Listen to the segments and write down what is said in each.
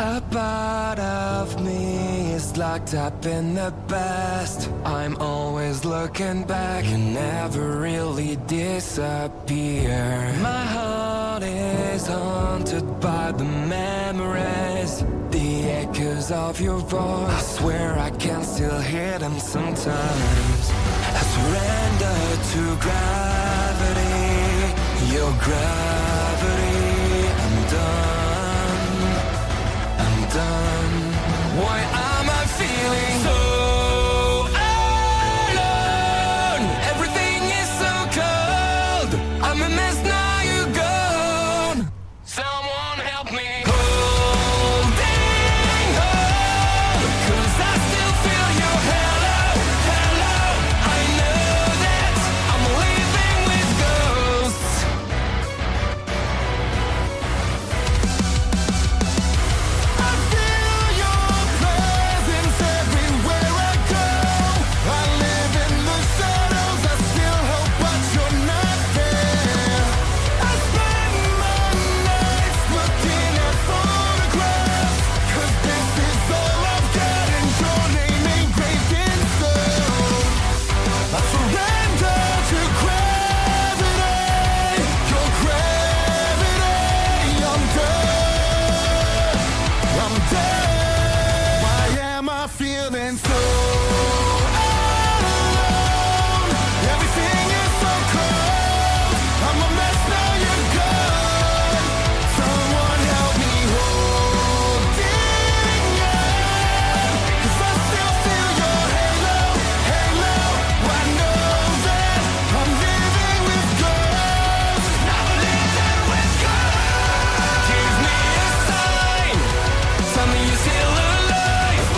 A part of me is locked up in the past. I'm always looking back, you never really disappear. My heart is haunted by the memories, the echoes of your voice. I swear I can still hear them sometimes. I surrender to gravity, your gravity. I'm done. Why am I feeling so alone? Everything is so cold. I'm a mess now, you're gone. Someone help me. Holding on, 'cause I still feel your hello. I know that I'm living with ghosts. I feel your presence everywhere I go. I live in the shadows, I still hope, but you're not there. I spend my nights looking at photographs, 'cause this is all I've got and your name engraved in stone. I surrender to gravity, your gravity. I'm done. Why am I feeling so alone? Everything is so cold. I'm a mess now, you're gone. Someone help me holding on, 'cause I still feel your halo. I know that I'm living with ghosts. Now I'm living with ghosts. Give me a sign. Tell me you're still alive.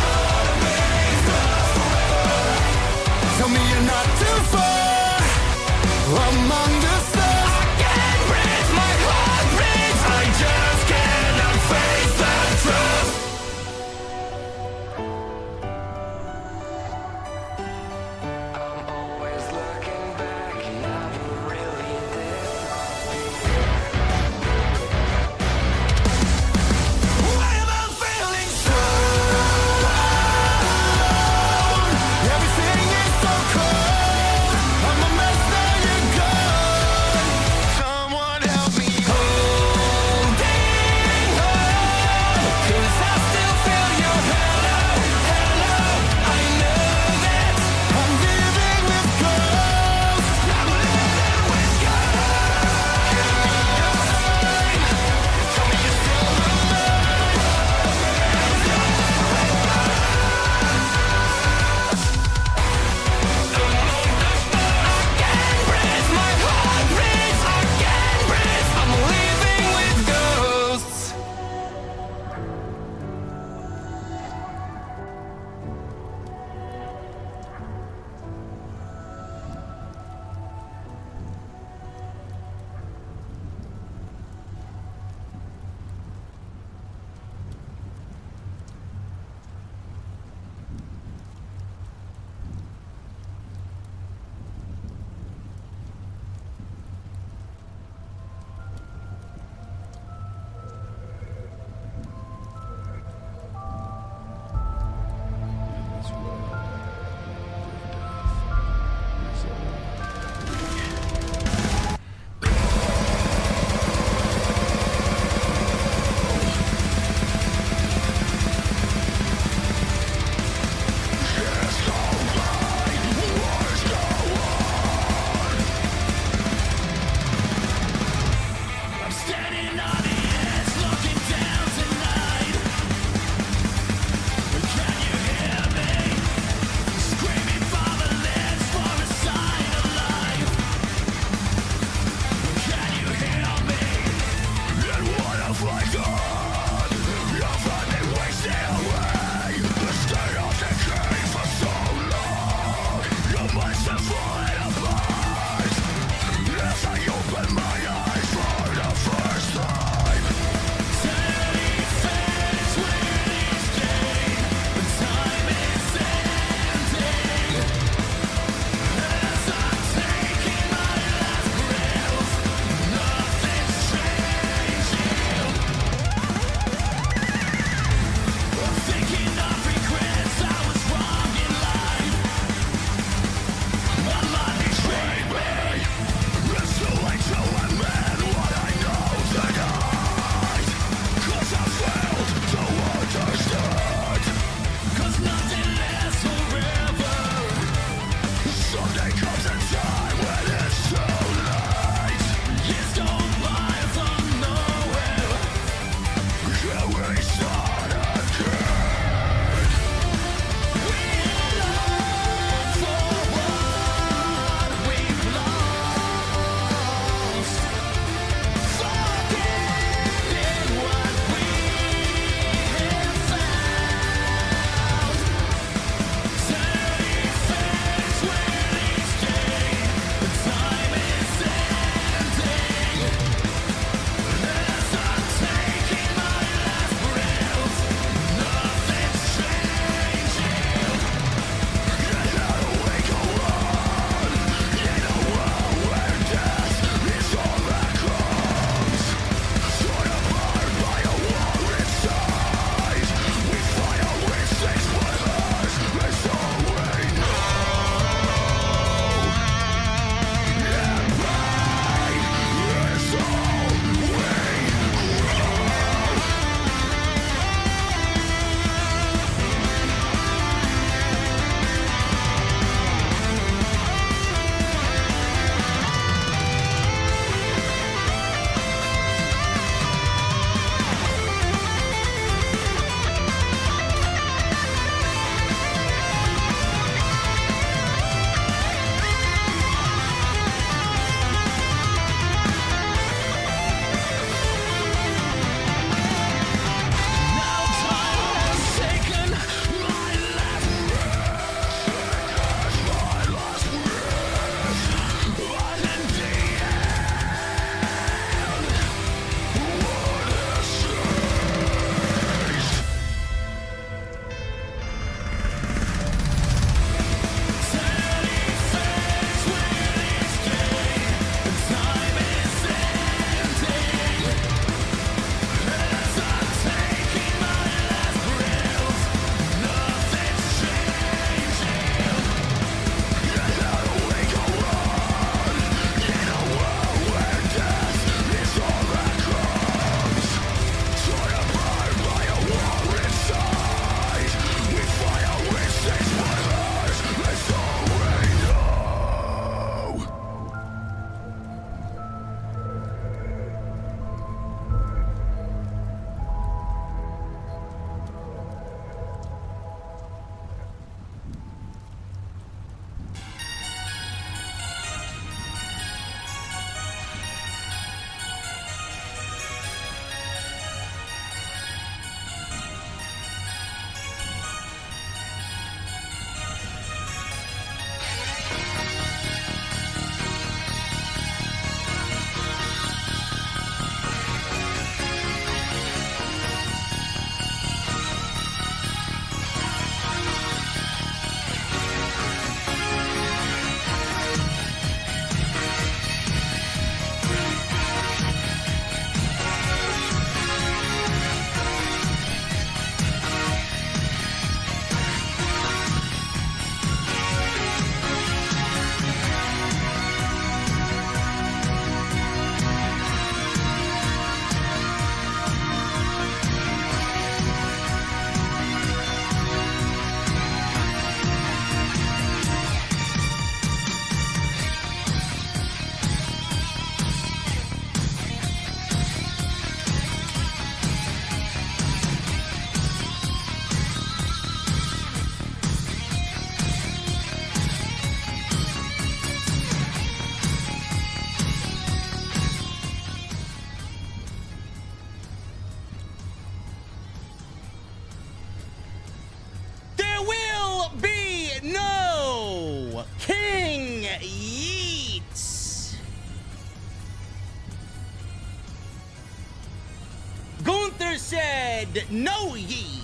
said, "Know ye."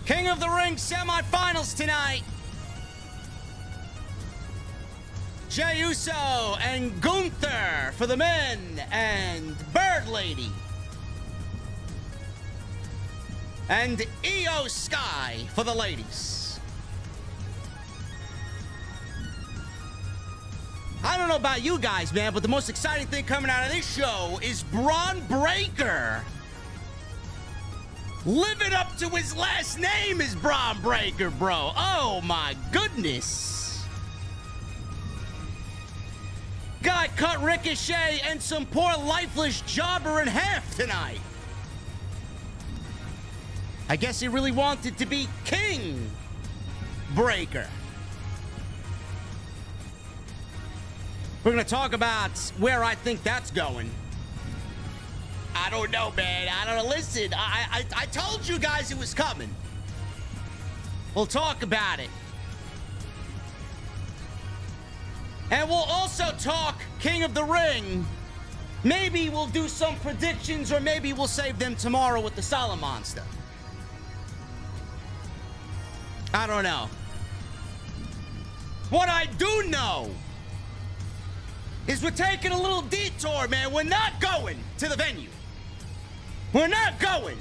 King of the Ring semifinals tonight. Jey Uso and Gunther for the men, and Bird Lady and IYO SKY for the ladies. I don't know about you guys, man, but the most exciting thing coming out of this show is Braun Breaker living up to his last name is Braun Breaker, bro. Oh my goodness. Guy cut Ricochet and some poor lifeless jobber in half tonight. I guess he really wanted to be King Breaker. We're going to talk about where I think that's going. I don't know, man. I don't know. Listen, I told you guys it was coming. We'll talk about it. And we'll also talk King of the Ring. Maybe we'll do some predictions, or maybe we'll save them tomorrow with the Solid Monster. I don't know. What I do know is we're taking a little detour, man. We're not going to the venue. We're not going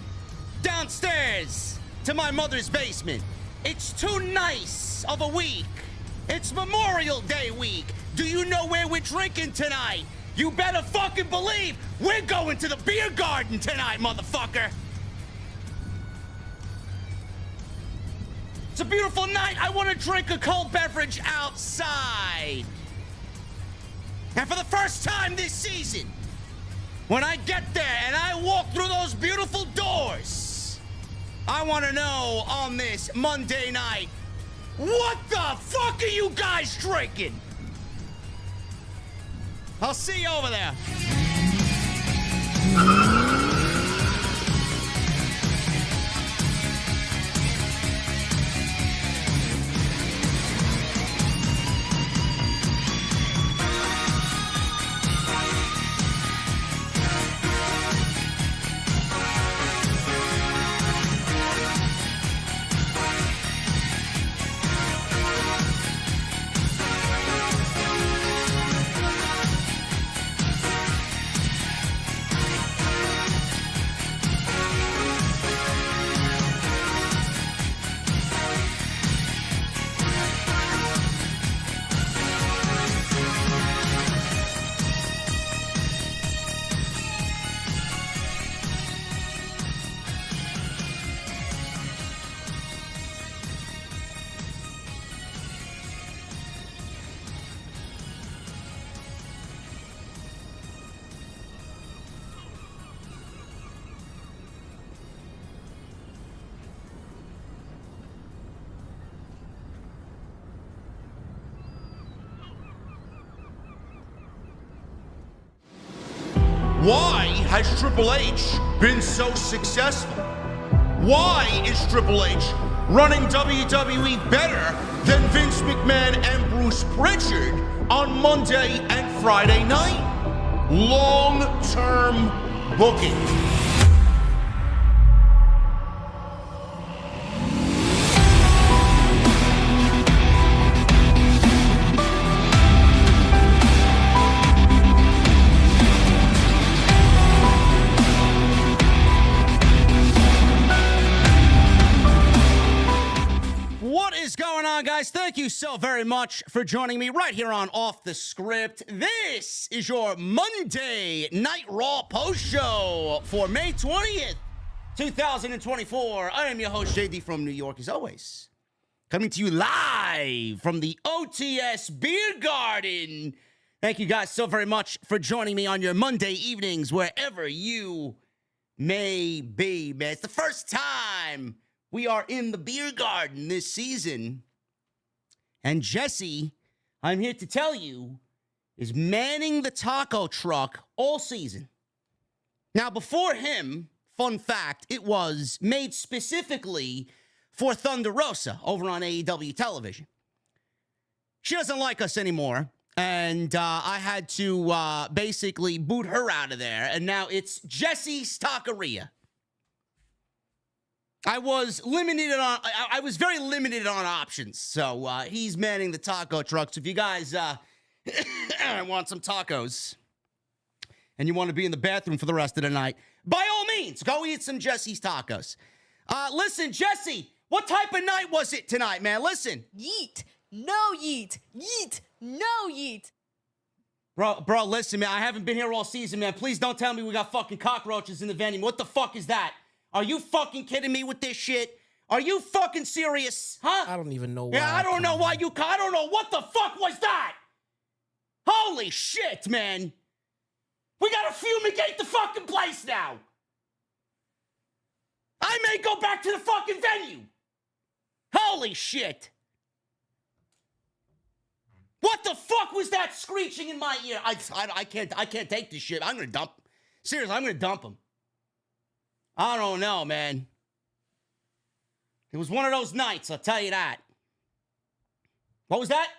downstairs to my mother's basement. It's too nice of a week. It's Memorial Day week. Do you know where we're drinking tonight? You better fucking believe we're going to the beer garden tonight, motherfucker. It's a beautiful night. I want to drink a cold beverage outside. And for the first time this season, when I get there and I walk through those beautiful doors, I want to know on this Monday night, what the fuck are you guys drinking? I'll see you over there. Why has Triple H been so successful? Why is Triple H running WWE better than Vince McMahon and Bruce Pritchard on Monday and Friday night? Long-term booking. Guys, thank you so very much for joining me right here on Off the Script. This is your Monday Night Raw post show for May 20th, 2024. I am your host, JD from New York, as always. Coming to you live from the OTS Beer Garden. Thank you guys so very much for joining me on your Monday evenings, wherever you may be, man. It's the first time we are in the Beer Garden this season. And Jesse, I'm here to tell you, is manning the taco truck all season. Now, before him, fun fact, it was made specifically for Thunder Rosa over on AEW television. She doesn't like us anymore, And I had to basically boot her out of there. And now it's Jesse's Taqueria. I was very limited on options. So he's manning the taco truck. So if you guys want some tacos and you want to be in the bathroom for the rest of the night, by all means, go eat some Jesse's tacos. Listen, Jesse, what type of night was it tonight, man? Listen. Yeet. No yeet. Yeet. No yeet. Bro, listen, man. I haven't been here all season, man. Please don't tell me we got fucking cockroaches in the venue. What the fuck is that? Are you fucking kidding me with this shit? Are you fucking serious? Huh? I don't even know why. Yeah, I don't know why you... I don't know. What the fuck was that? Holy shit, man. We gotta fumigate the fucking place now. I may go back to the fucking venue. Holy shit. What the fuck was that screeching in my ear? I can't take this shit. I'm gonna dump. Seriously, I'm gonna dump him. I don't know, man. It was one of those nights, I'll tell you that. What was that?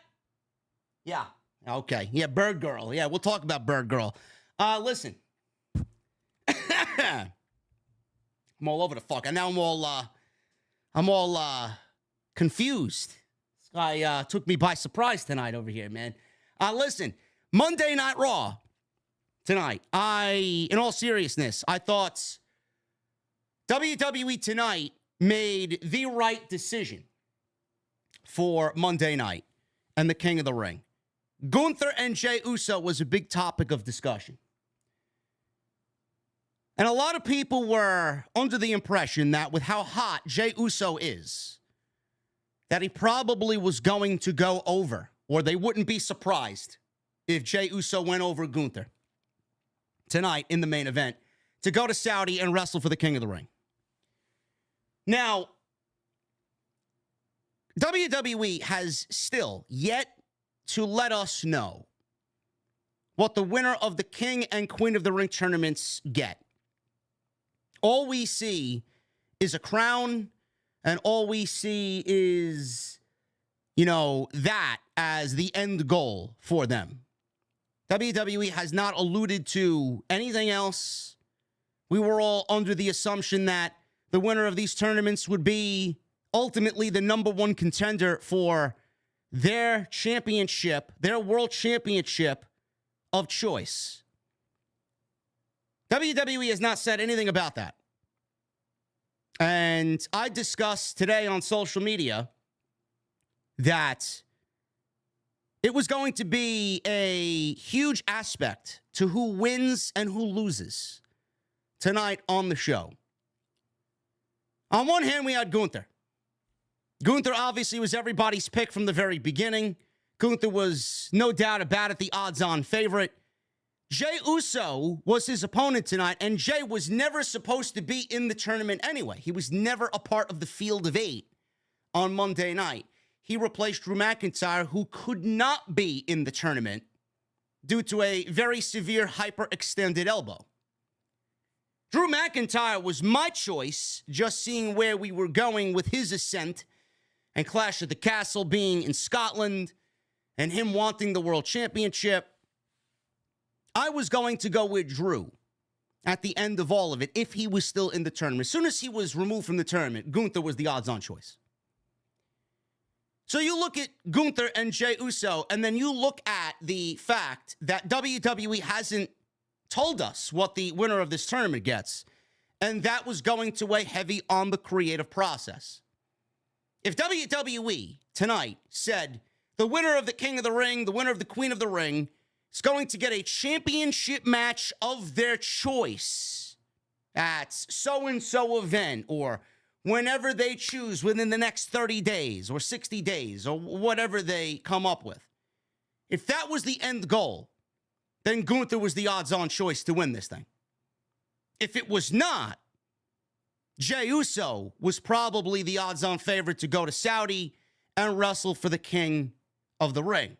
Yeah. Okay. Yeah, Bird Girl. Yeah, we'll talk about Bird Girl. Listen. I'm all over the fuck. And now I'm all confused. This guy took me by surprise tonight over here, man. Listen, Monday Night Raw tonight. In all seriousness, I thought WWE tonight made the right decision for Monday night and the King of the Ring. Gunther and Jey Uso was a big topic of discussion. And a lot of people were under the impression that with how hot Jey Uso is, that he probably was going to go over, or they wouldn't be surprised if Jey Uso went over Gunther tonight in the main event to go to Saudi and wrestle for the King of the Ring. Now, WWE has still yet to let us know what the winner of the King and Queen of the Ring tournaments get. All we see is a crown, and all we see is, that as the end goal for them. WWE has not alluded to anything else. We were all under the assumption that the winner of these tournaments would be ultimately the number one contender for their championship, their world championship of choice. WWE has not said anything about that. And I discussed today on social media that it was going to be a huge aspect to who wins and who loses tonight on the show. On one hand, we had Gunther. Gunther obviously was everybody's pick from the very beginning. Gunther was no doubt about it the odds-on favorite. Jey Uso was his opponent tonight, and Jey was never supposed to be in the tournament anyway. He was never a part of the field of 8 on Monday night. He replaced Drew McIntyre, who could not be in the tournament due to a very severe hyperextended elbow. Drew McIntyre was my choice, just seeing where we were going with his ascent and Clash at the Castle being in Scotland and him wanting the world championship. I was going to go with Drew at the end of all of it if he was still in the tournament. As soon as he was removed from the tournament, Gunther was the odds-on choice. So you look at Gunther and Jey Uso, and then you look at the fact that WWE hasn't told us what the winner of this tournament gets, and that was going to weigh heavy on the creative process. If WWE tonight said the winner of the King of the Ring, the winner of the Queen of the Ring, is going to get a championship match of their choice at so-and-so event, or whenever they choose within the next 30 days or 60 days or whatever they come up with. If that was the end goal, then Gunther was the odds-on choice to win this thing. If it was not, Jey Uso was probably the odds-on favorite to go to Saudi and wrestle for the King of the Ring.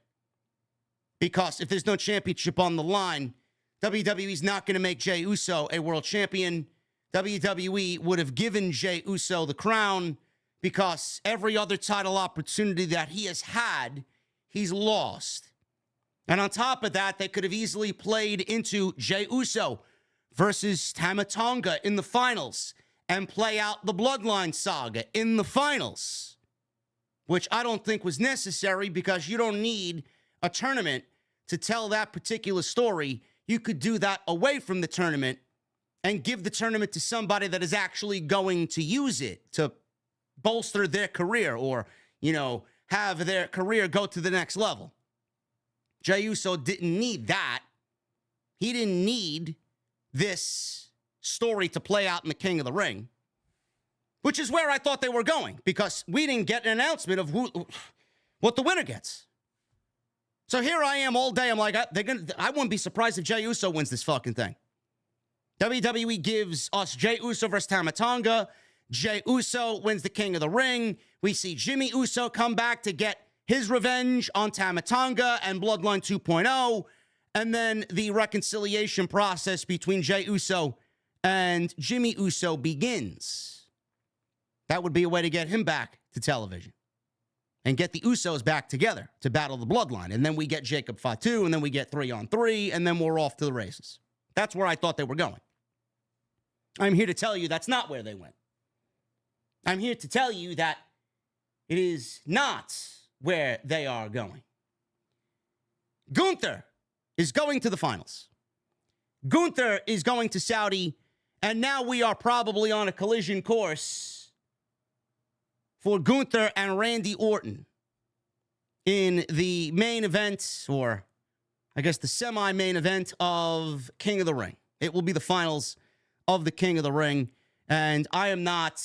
Because if there's no championship on the line, WWE's not going to make Jey Uso a world champion. WWE would have given Jey Uso the crown because every other title opportunity that he has had, he's lost. And on top of that, they could have easily played into Jey Uso versus Tama Tonga in the finals and play out the Bloodline saga in the finals, which I don't think was necessary because you don't need a tournament to tell that particular story. You could do that away from the tournament and give the tournament to somebody that is actually going to use it to bolster their career or, have their career go to the next level. Jey Uso didn't need that. He didn't need this story to play out in the King of the Ring, which is where I thought they were going because we didn't get an announcement of what the winner gets. So here I am all day. I'm like, I wouldn't be surprised if Jey Uso wins this fucking thing. WWE gives us Jey Uso versus Tama Tonga. Jey Uso wins the King of the Ring. We see Jimmy Uso come back to get his revenge on Tama Tonga and Bloodline 2.0. And then the reconciliation process between Jey Uso and Jimmy Uso begins. That would be a way to get him back to television and get the Usos back together to battle the Bloodline. And then we get Jacob Fatu, and then we get 3-on-3, and then we're off to the races. That's where I thought they were going. I'm here to tell you that's not where they went. I'm here to tell you that it is not where they are going. Gunther is going to the finals. Gunther is going to Saudi, and now we are probably on a collision course for Gunther and Randy Orton in the main event, or I guess the semi-main event of King of the Ring. It will be the finals of the King of the Ring, and I am not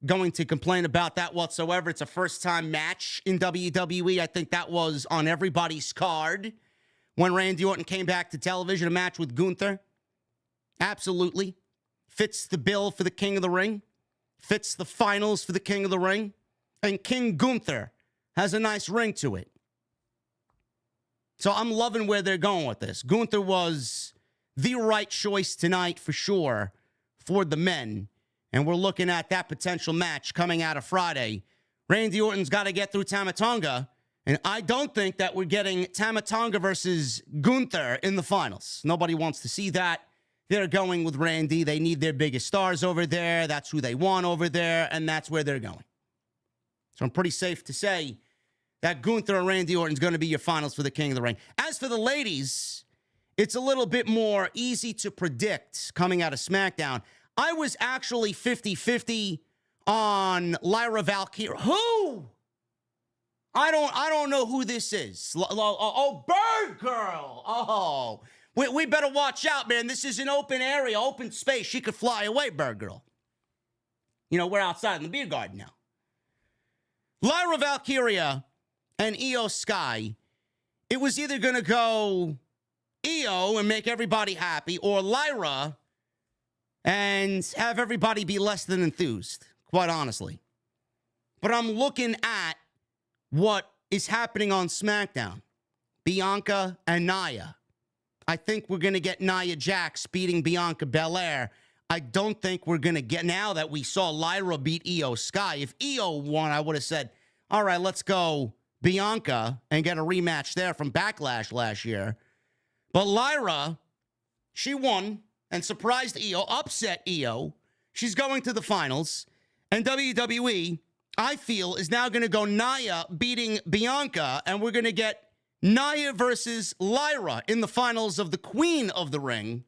going to complain about that whatsoever. It's a first-time match in WWE. I think that was on everybody's card when Randy Orton came back to television, a match with Gunther. Absolutely. Fits the bill for the King of the Ring. Fits the finals for the King of the Ring. And King Gunther has a nice ring to it. So I'm loving where they're going with this. Gunther was the right choice tonight for sure for the men. And we're looking at that potential match coming out of Friday. Randy Orton's got to get through Tama Tonga. And I don't think that we're getting Tama Tonga versus Gunther in the finals. Nobody wants to see that. They're going with Randy. They need their biggest stars over there. That's who they want over there. And that's where they're going. So I'm pretty safe to say that Gunther and Randy Orton's going to be your finals for the King of the Ring. As for the ladies, it's a little bit more easy to predict coming out of SmackDown. I was actually 50-50 on Lyra Valkyria. Who? I don't know who this is. Oh, Bird Girl. Oh, we better watch out, man. This is an open area, open space. She could fly away, Bird Girl. We're outside in the beer garden now. Lyra Valkyria and IYO SKY. It was either going to go IYO and make everybody happy, or Lyra and have everybody be less than enthused, quite honestly. But I'm looking at what is happening on SmackDown. Bianca and Nia. I think we're going to get Nia Jax beating Bianca Belair. I don't think we're going to get, now that we saw Lyra beat IYO SKY. If IYO won, I would have said, all right, let's go Bianca and get a rematch there from Backlash last year. But Lyra, she won and surprised IYO, upset IYO. She's going to the finals. And WWE, I feel, is now going to go Nia beating Bianca, and we're going to get Nia versus Lyra in the finals of the Queen of the Ring.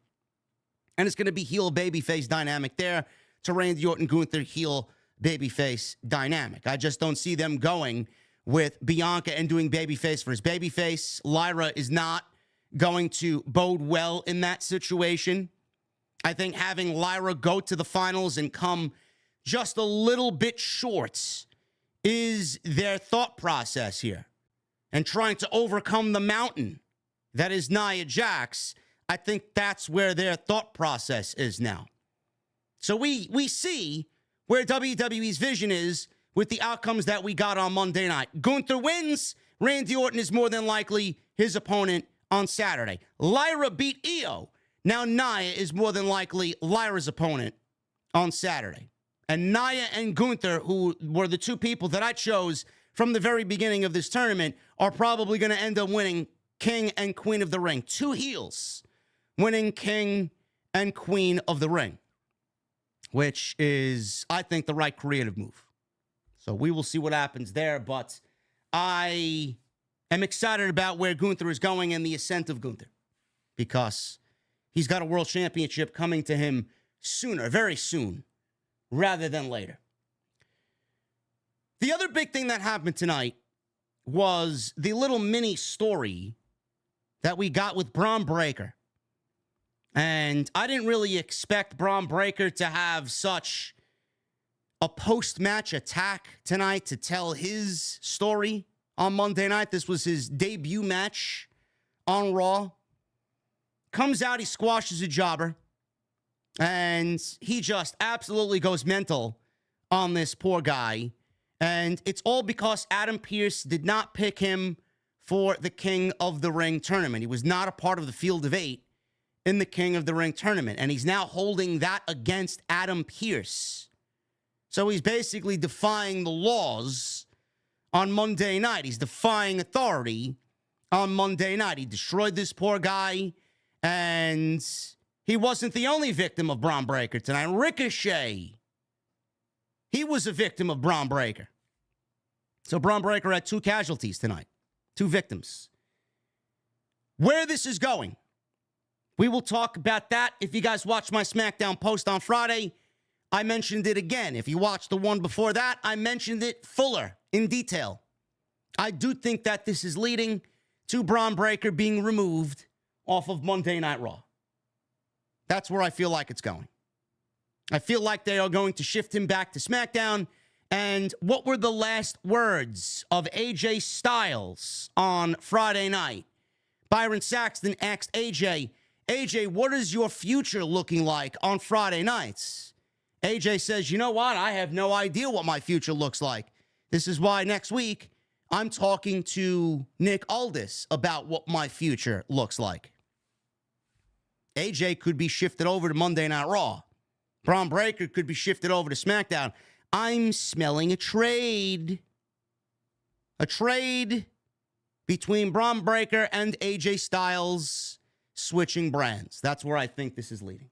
And it's going to be heel babyface dynamic there to Randy Orton, Gunther, heel babyface dynamic. I just don't see them going with Bianca and doing babyface versus babyface. Lyra is not going to bode well in that situation. I think having Lyra go to the finals and come just a little bit short is their thought process here. And trying to overcome the mountain that is Nia Jax, I think that's where their thought process is now. So we see where WWE's vision is with the outcomes that we got on Monday night. Gunther wins. Randy Orton is more than likely his opponent on Saturday. Lyra beat IYO. Now Nia is more than likely Lyra's opponent on Saturday. And Nia and Gunther, who were the two people that I chose from the very beginning of this tournament, are probably going to end up winning King and Queen of the Ring. Two heels winning King and Queen of the Ring, which is, I think, the right creative move. So we will see what happens there, but I am excited about where Gunther is going and the ascent of Gunther, because he's got a world championship coming to him sooner, very soon, rather than later. The other big thing that happened tonight was the little mini story that we got with Braun Breaker. And I didn't really expect Braun Breaker to have such a post-match attack tonight to tell his story on Monday night. This was his debut match on Raw. Comes out, he squashes a jobber, and he just absolutely goes mental on this poor guy. And it's all because Adam Pearce did not pick him for the King of the Ring tournament. He was not a part of the field of 8 in the King of the Ring tournament, and he's now holding that against Adam Pearce. So he's basically defying the laws on Monday night. He's defying authority on Monday night. He destroyed this poor guy, and he wasn't the only victim of Bron Breakker tonight. Ricochet, he was a victim of Bron Breakker. So Bron Breakker had 2 casualties tonight, 2 victims. Where this is going, we will talk about that. If you guys watched my SmackDown post on Friday, I mentioned it again. If you watched the one before that, I mentioned it fuller, in detail. I do think that this is leading to Bron Breakker being removed off of Monday Night Raw. That's where I feel like it's going. I feel like they are going to shift him back to SmackDown. And what were the last words of AJ Styles on Friday night? Byron Saxton asked AJ, what is your future looking like on Friday nights? AJ says, you know what? I have no idea what my future looks like. This is why next week I'm talking to Nick Aldis about what my future looks like. AJ could be shifted over to Monday Night Raw. Bron Breakker could be shifted over to SmackDown. I'm smelling a trade. A trade between Bron Breakker and AJ Styles switching brands. That's where I think this is leading.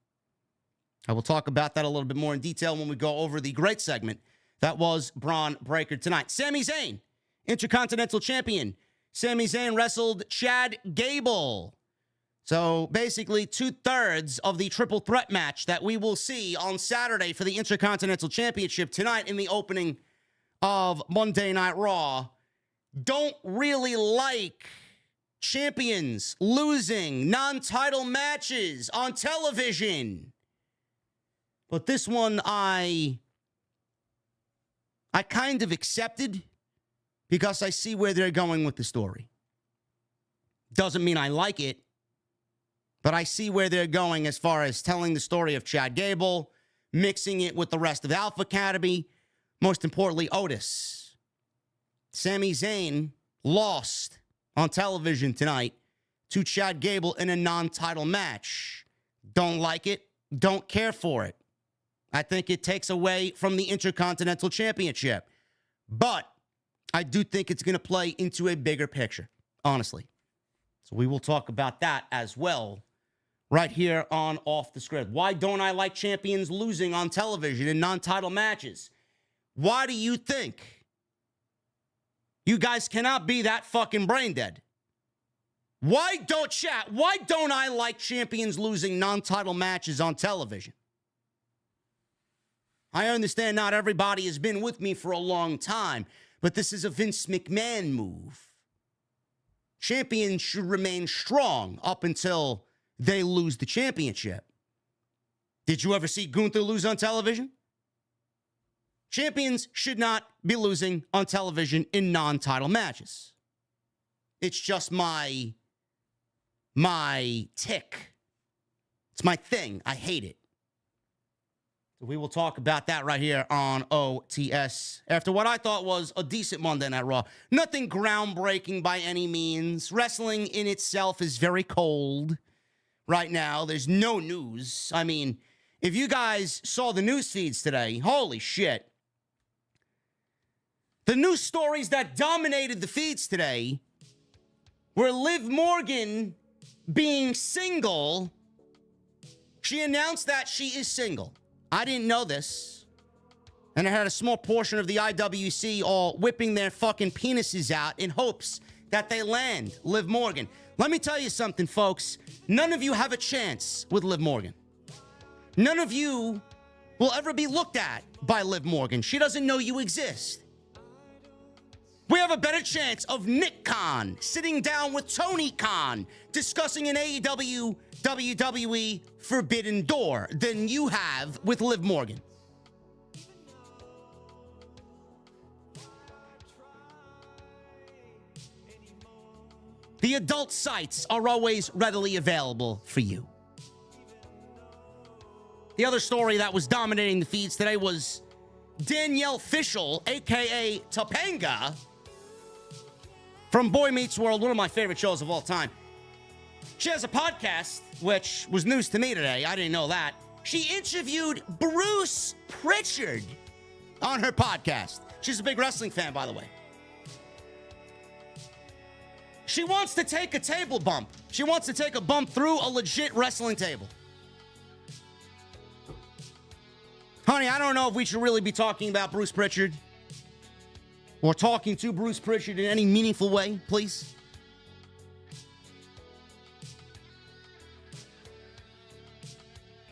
I will talk about that a little bit more in detail when we go over the great segment that was Bron Breakker tonight. Sami Zayn, Intercontinental Champion. Sami Zayn wrestled Chad Gable. So basically 2/3 of the triple threat match that we will see on Saturday for the Intercontinental Championship tonight in the opening of Monday Night Raw. Don't really like champions losing non-title matches on television. But this one I kind of accepted because I see where they're going with the story. Doesn't mean I like it, but I see where they're going as far as telling the story of Chad Gable, mixing it with the rest of Alpha Academy, most importantly, Otis. Sami Zayn lost on television tonight to Chad Gable in a non-title match. Don't like it, don't care for it. I think it takes away from the Intercontinental Championship. But I do think it's going to play into a bigger picture, honestly. So we will talk about that as well right here on Off the Script. Why don't I like champions losing on television in non-title matches? Why do you think you guys cannot be that fucking brain dead? Why don't I like champions losing non-title matches on television? I understand not everybody has been with me for a long time, but this is a Vince McMahon move. Champions should remain strong up until they lose the championship. Did you ever see Gunther lose on television? Champions should not be losing on television in non-title matches. It's just my tick. It's my thing. I hate it. So we will talk about that right here on OTS after what I thought was a decent Monday Night Raw. Nothing groundbreaking by any means. Wrestling in itself is very cold right now. There's no news. I mean, if you guys saw the news feeds today, holy shit. The news stories that dominated the feeds today where Liv Morgan, being single, she announced that she is single. I didn't know this. And I had a small portion of the IWC all whipping their fucking penises out in hopes that they land Liv Morgan. Let me tell you something, folks. None of you have a chance with Liv Morgan. None of you will ever be looked at by Liv Morgan. She doesn't know you exist. We have a better chance of Nick Khan sitting down with Tony Khan discussing an AEW WWE Forbidden Door than you have with Liv Morgan. The adult sites are always readily available for you. The other story that was dominating the feeds today was Danielle Fishel, a.k.a. Topanga, from Boy Meets World, one of my favorite shows of all time. She has a podcast, which was news to me today. I didn't know that. She interviewed Bruce Prichard on her podcast. She's a big wrestling fan, by the way. She wants to take a table bump. She wants to take a bump through a legit wrestling table. Honey, I don't know if we should really be talking about Bruce Prichard or talking to Bruce Prichard in any meaningful way, please.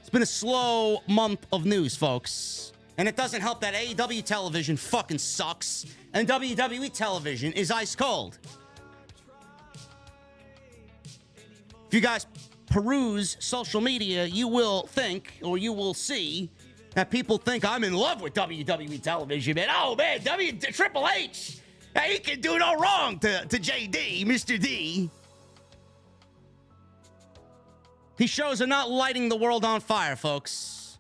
It's been a slow month of news, folks. And it doesn't help that AEW television fucking sucks and WWE television is ice cold. If you guys peruse social media, you will think, or you will see, that people think I'm in love with WWE television, man. Oh, man, Triple H, he can do no wrong to JD, Mr. D. These shows are not lighting the world on fire, folks.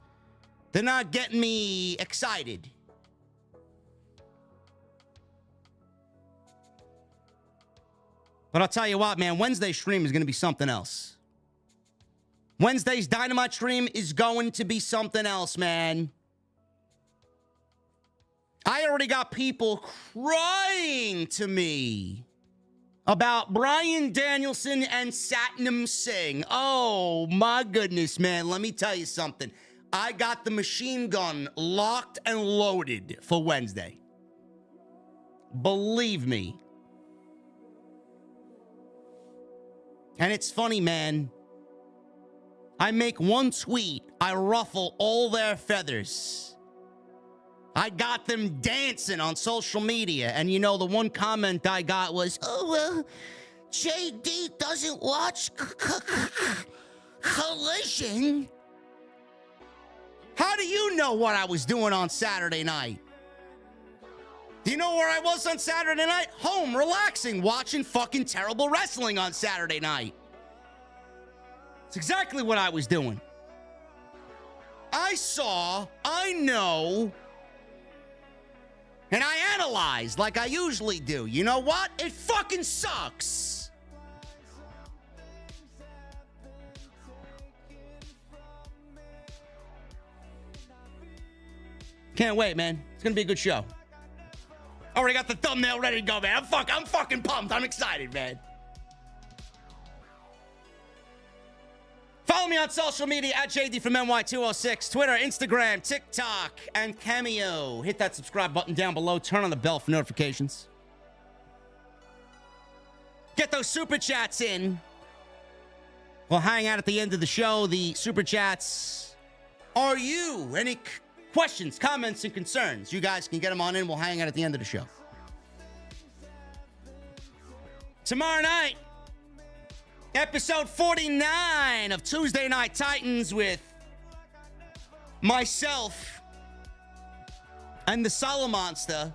They're not getting me excited. But I'll tell you what, man, Wednesday's stream is going to be something else. Wednesday's Dynamite stream is going to be something else, man. I already got people crying to me about Bryan Danielson and Satnam Singh. Oh, my goodness, man. Let me tell you something. I got the machine gun locked and loaded for Wednesday. Believe me. And it's funny, man. I make one tweet, I ruffle all their feathers. I got them dancing on social media. And you know, the one comment I got was, oh, well, JD doesn't watch Collision. How do you know what I was doing on Saturday night? Do you know where I was on Saturday night? Home, relaxing, watching fucking terrible wrestling on Saturday night. It's exactly what I was doing. I saw, I know, and I analyzed like I usually do. You know what? It fucking sucks. Can't wait, man. It's gonna be a good show. Already got the thumbnail ready to go, man. I'm fucking pumped. I'm excited, man. Follow me on social media at JDfromNY206, Twitter, Instagram, TikTok, and Cameo. Hit that subscribe button down below. Turn on the bell for notifications. Get those super chats in. We'll hang out at the end of the show. The super chats are you. Any questions, comments, and concerns, you guys can get them on in. We'll hang out at the end of the show. Tomorrow night, episode 49 of Tuesday Night Titans with myself and the Solo Monster.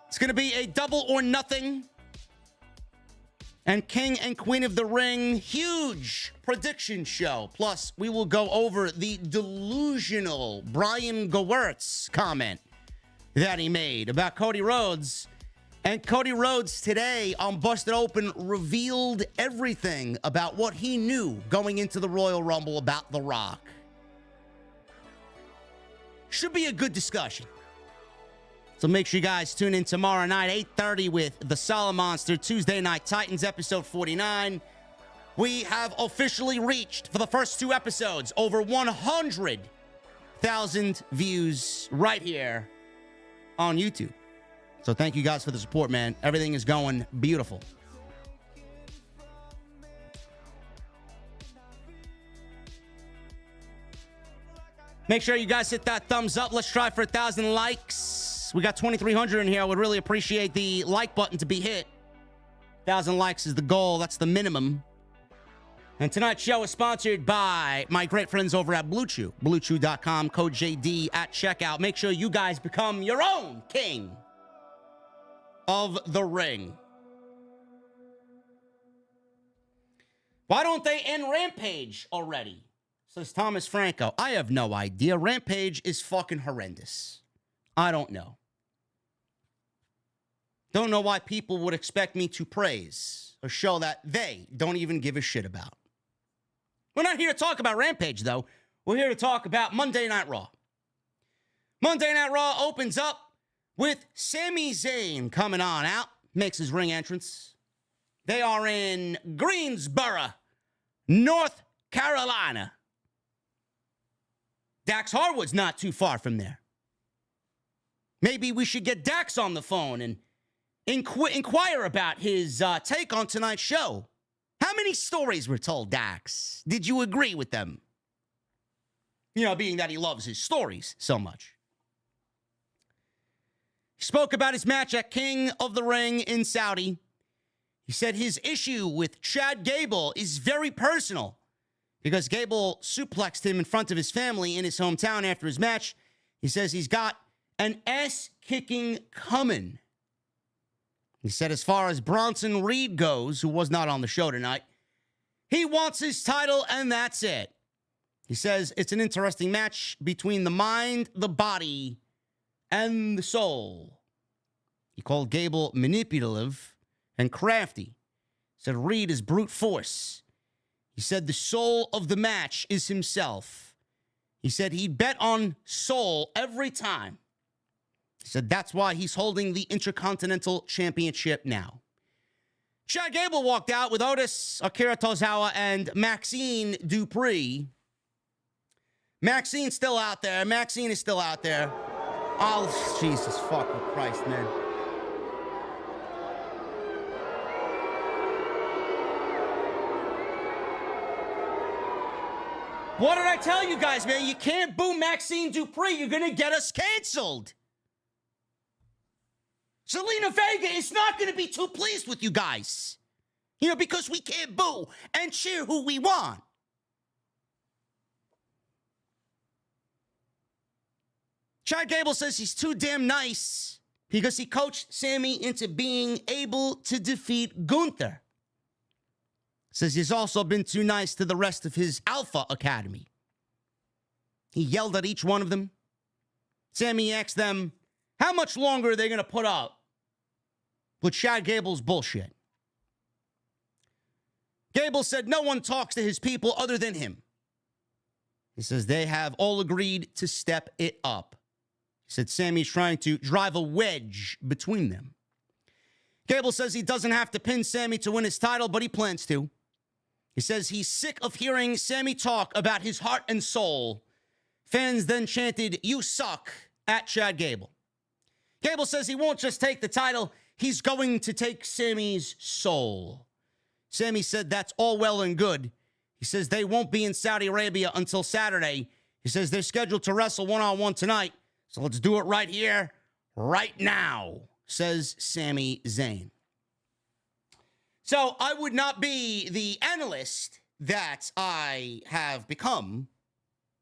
It's going to be a double or nothing and King and Queen of the Ring huge prediction show. Plus, we will go over the delusional Brian Gewirtz comment that he made about Cody Rhodes. And Cody Rhodes today on Busted Open revealed everything about what he knew going into the Royal Rumble about The Rock. Should be a good discussion. So make sure you guys tune in tomorrow night, 8:30 with The Solid Monster, Tuesday Night Titans, episode 49. We have officially reached, for the first 2 episodes, over 100,000 views right here on YouTube. So thank you guys for the support, man. Everything is going beautiful. Make sure you guys hit that thumbs up. Let's try for 1,000 likes. We got 2,300 in here. I would really appreciate the like button to be hit. 1,000 likes is the goal. That's the minimum. And tonight's show is sponsored by my great friends over at Blue Chew. BlueChew.com, code JD at checkout. Make sure you guys become your own king of the ring. Why don't they end Rampage already? Says Thomas Franco. I have no idea. Rampage is fucking horrendous. I don't know. Don't know why people would expect me to praise a show that they don't even give a shit about. We're not here to talk about Rampage, though. We're here to talk about Monday Night Raw. Monday Night Raw opens up with Sami Zayn coming on out, makes his ring entrance. They are in Greensboro, North Carolina. Dax Harwood's not too far from there. Maybe we should get Dax on the phone and inquire about his take on tonight's show. How many stories were told, Dax? Did you agree with them? You know, being that he loves his stories so much. He spoke about his match at King of the Ring in Saudi. He said his issue with Chad Gable is very personal because Gable suplexed him in front of his family in his hometown after his match. He says he's got an ass-kicking coming. He said as far as Bronson Reed goes, who was not on the show tonight, he wants his title and that's it. He says it's an interesting match between the mind, the body, and the soul. He called Gable manipulative and crafty. He said Reed is brute force. He said the soul of the match is himself. He said he'd bet on soul every time. He said that's why he's holding the Intercontinental Championship now. Chad Gable walked out with Otis, Akira Tozawa, and Maxine Dupree. Maxine's still out there. Maxine is still out there. Oh, Jesus fucking Christ, man. What did I tell you guys, man? You can't boo Maxine Dupree. You're going to get us canceled. Zelina Vega is not going to be too pleased with you guys. You know, because we can't boo and cheer who we want. Chad Gable says he's too damn nice because he coached Sami into being able to defeat Gunther. Says he's also been too nice to the rest of his Alpha Academy. He yelled at each one of them. Sami asked them, how much longer are they going to put up with Chad Gable's bullshit? Gable said no one talks to his people other than him. He says they have all agreed to step it up. He said Sami's trying to drive a wedge between them. Gable says he doesn't have to pin Sami to win his title, but he plans to. He says he's sick of hearing Sami talk about his heart and soul. Fans then chanted, "You suck," at Chad Gable. Gable says he won't just take the title, he's going to take Sami's soul. Sami said that's all well and good. He says they won't be in Saudi Arabia until Saturday. He says they're scheduled to wrestle one-on-one tonight, so let's do it right here, right now, says Sami Zayn. So I would not be the analyst that I have become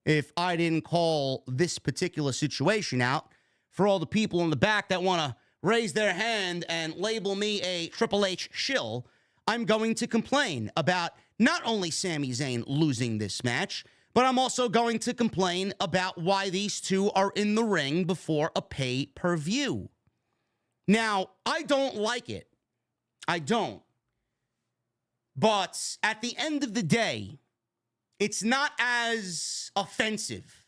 if I didn't call this particular situation out for all the people in the back that want to raise their hand and label me a Triple H shill. I'm going to complain about not only Sami Zayn losing this match, but I'm also going to complain about why these two are in the ring before a pay-per-view. Now, I don't like it. I don't. But at the end of the day, it's not as offensive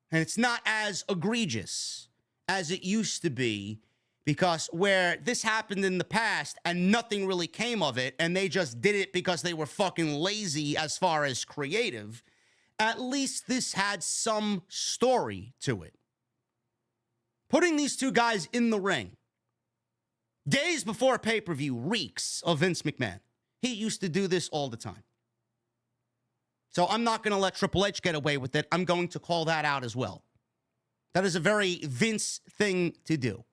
and it's not as egregious as it used to be, because where this happened in the past and nothing really came of it, and they just did it because they were fucking lazy as far as creative, at least this had some story to it. Putting these two guys in the ring days before a pay-per-view reeks of Vince McMahon. He used to do this all the time. So I'm not going to let Triple H get away with it. I'm going to call that out as well. That is a very Vince thing to do.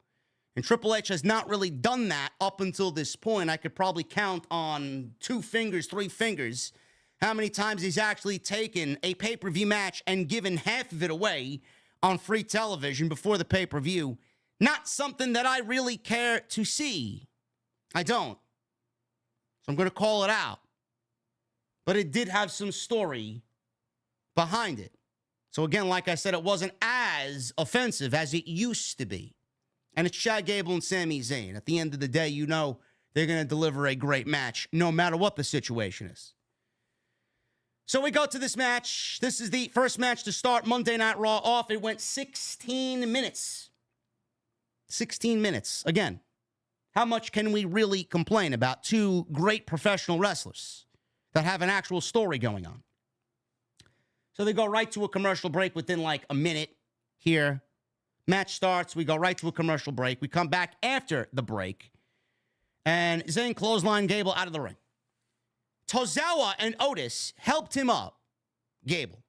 And Triple H has not really done that up until this point. I could probably count on 2 fingers, 3 fingers, how many times he's actually taken a pay-per-view match and given half of it away on free television before the pay-per-view. Not something that I really care to see. I don't. So I'm going to call it out. But it did have some story behind it. So again, like I said, it wasn't as offensive as it used to be. And it's Chad Gable and Sami Zayn. At the end of the day, you know they're going to deliver a great match no matter what the situation is. So we go to this match. This is the first match to start Monday Night Raw off. It went 16 minutes. 16 minutes. Again, how much can we really complain about 2 great professional wrestlers that have an actual story going on? So they go right to a commercial break within like a minute here. Match starts. We go right to a commercial break. We come back after the break. And Zayn clothesline Gable out of the ring. Tozawa and Otis helped him up, Gable,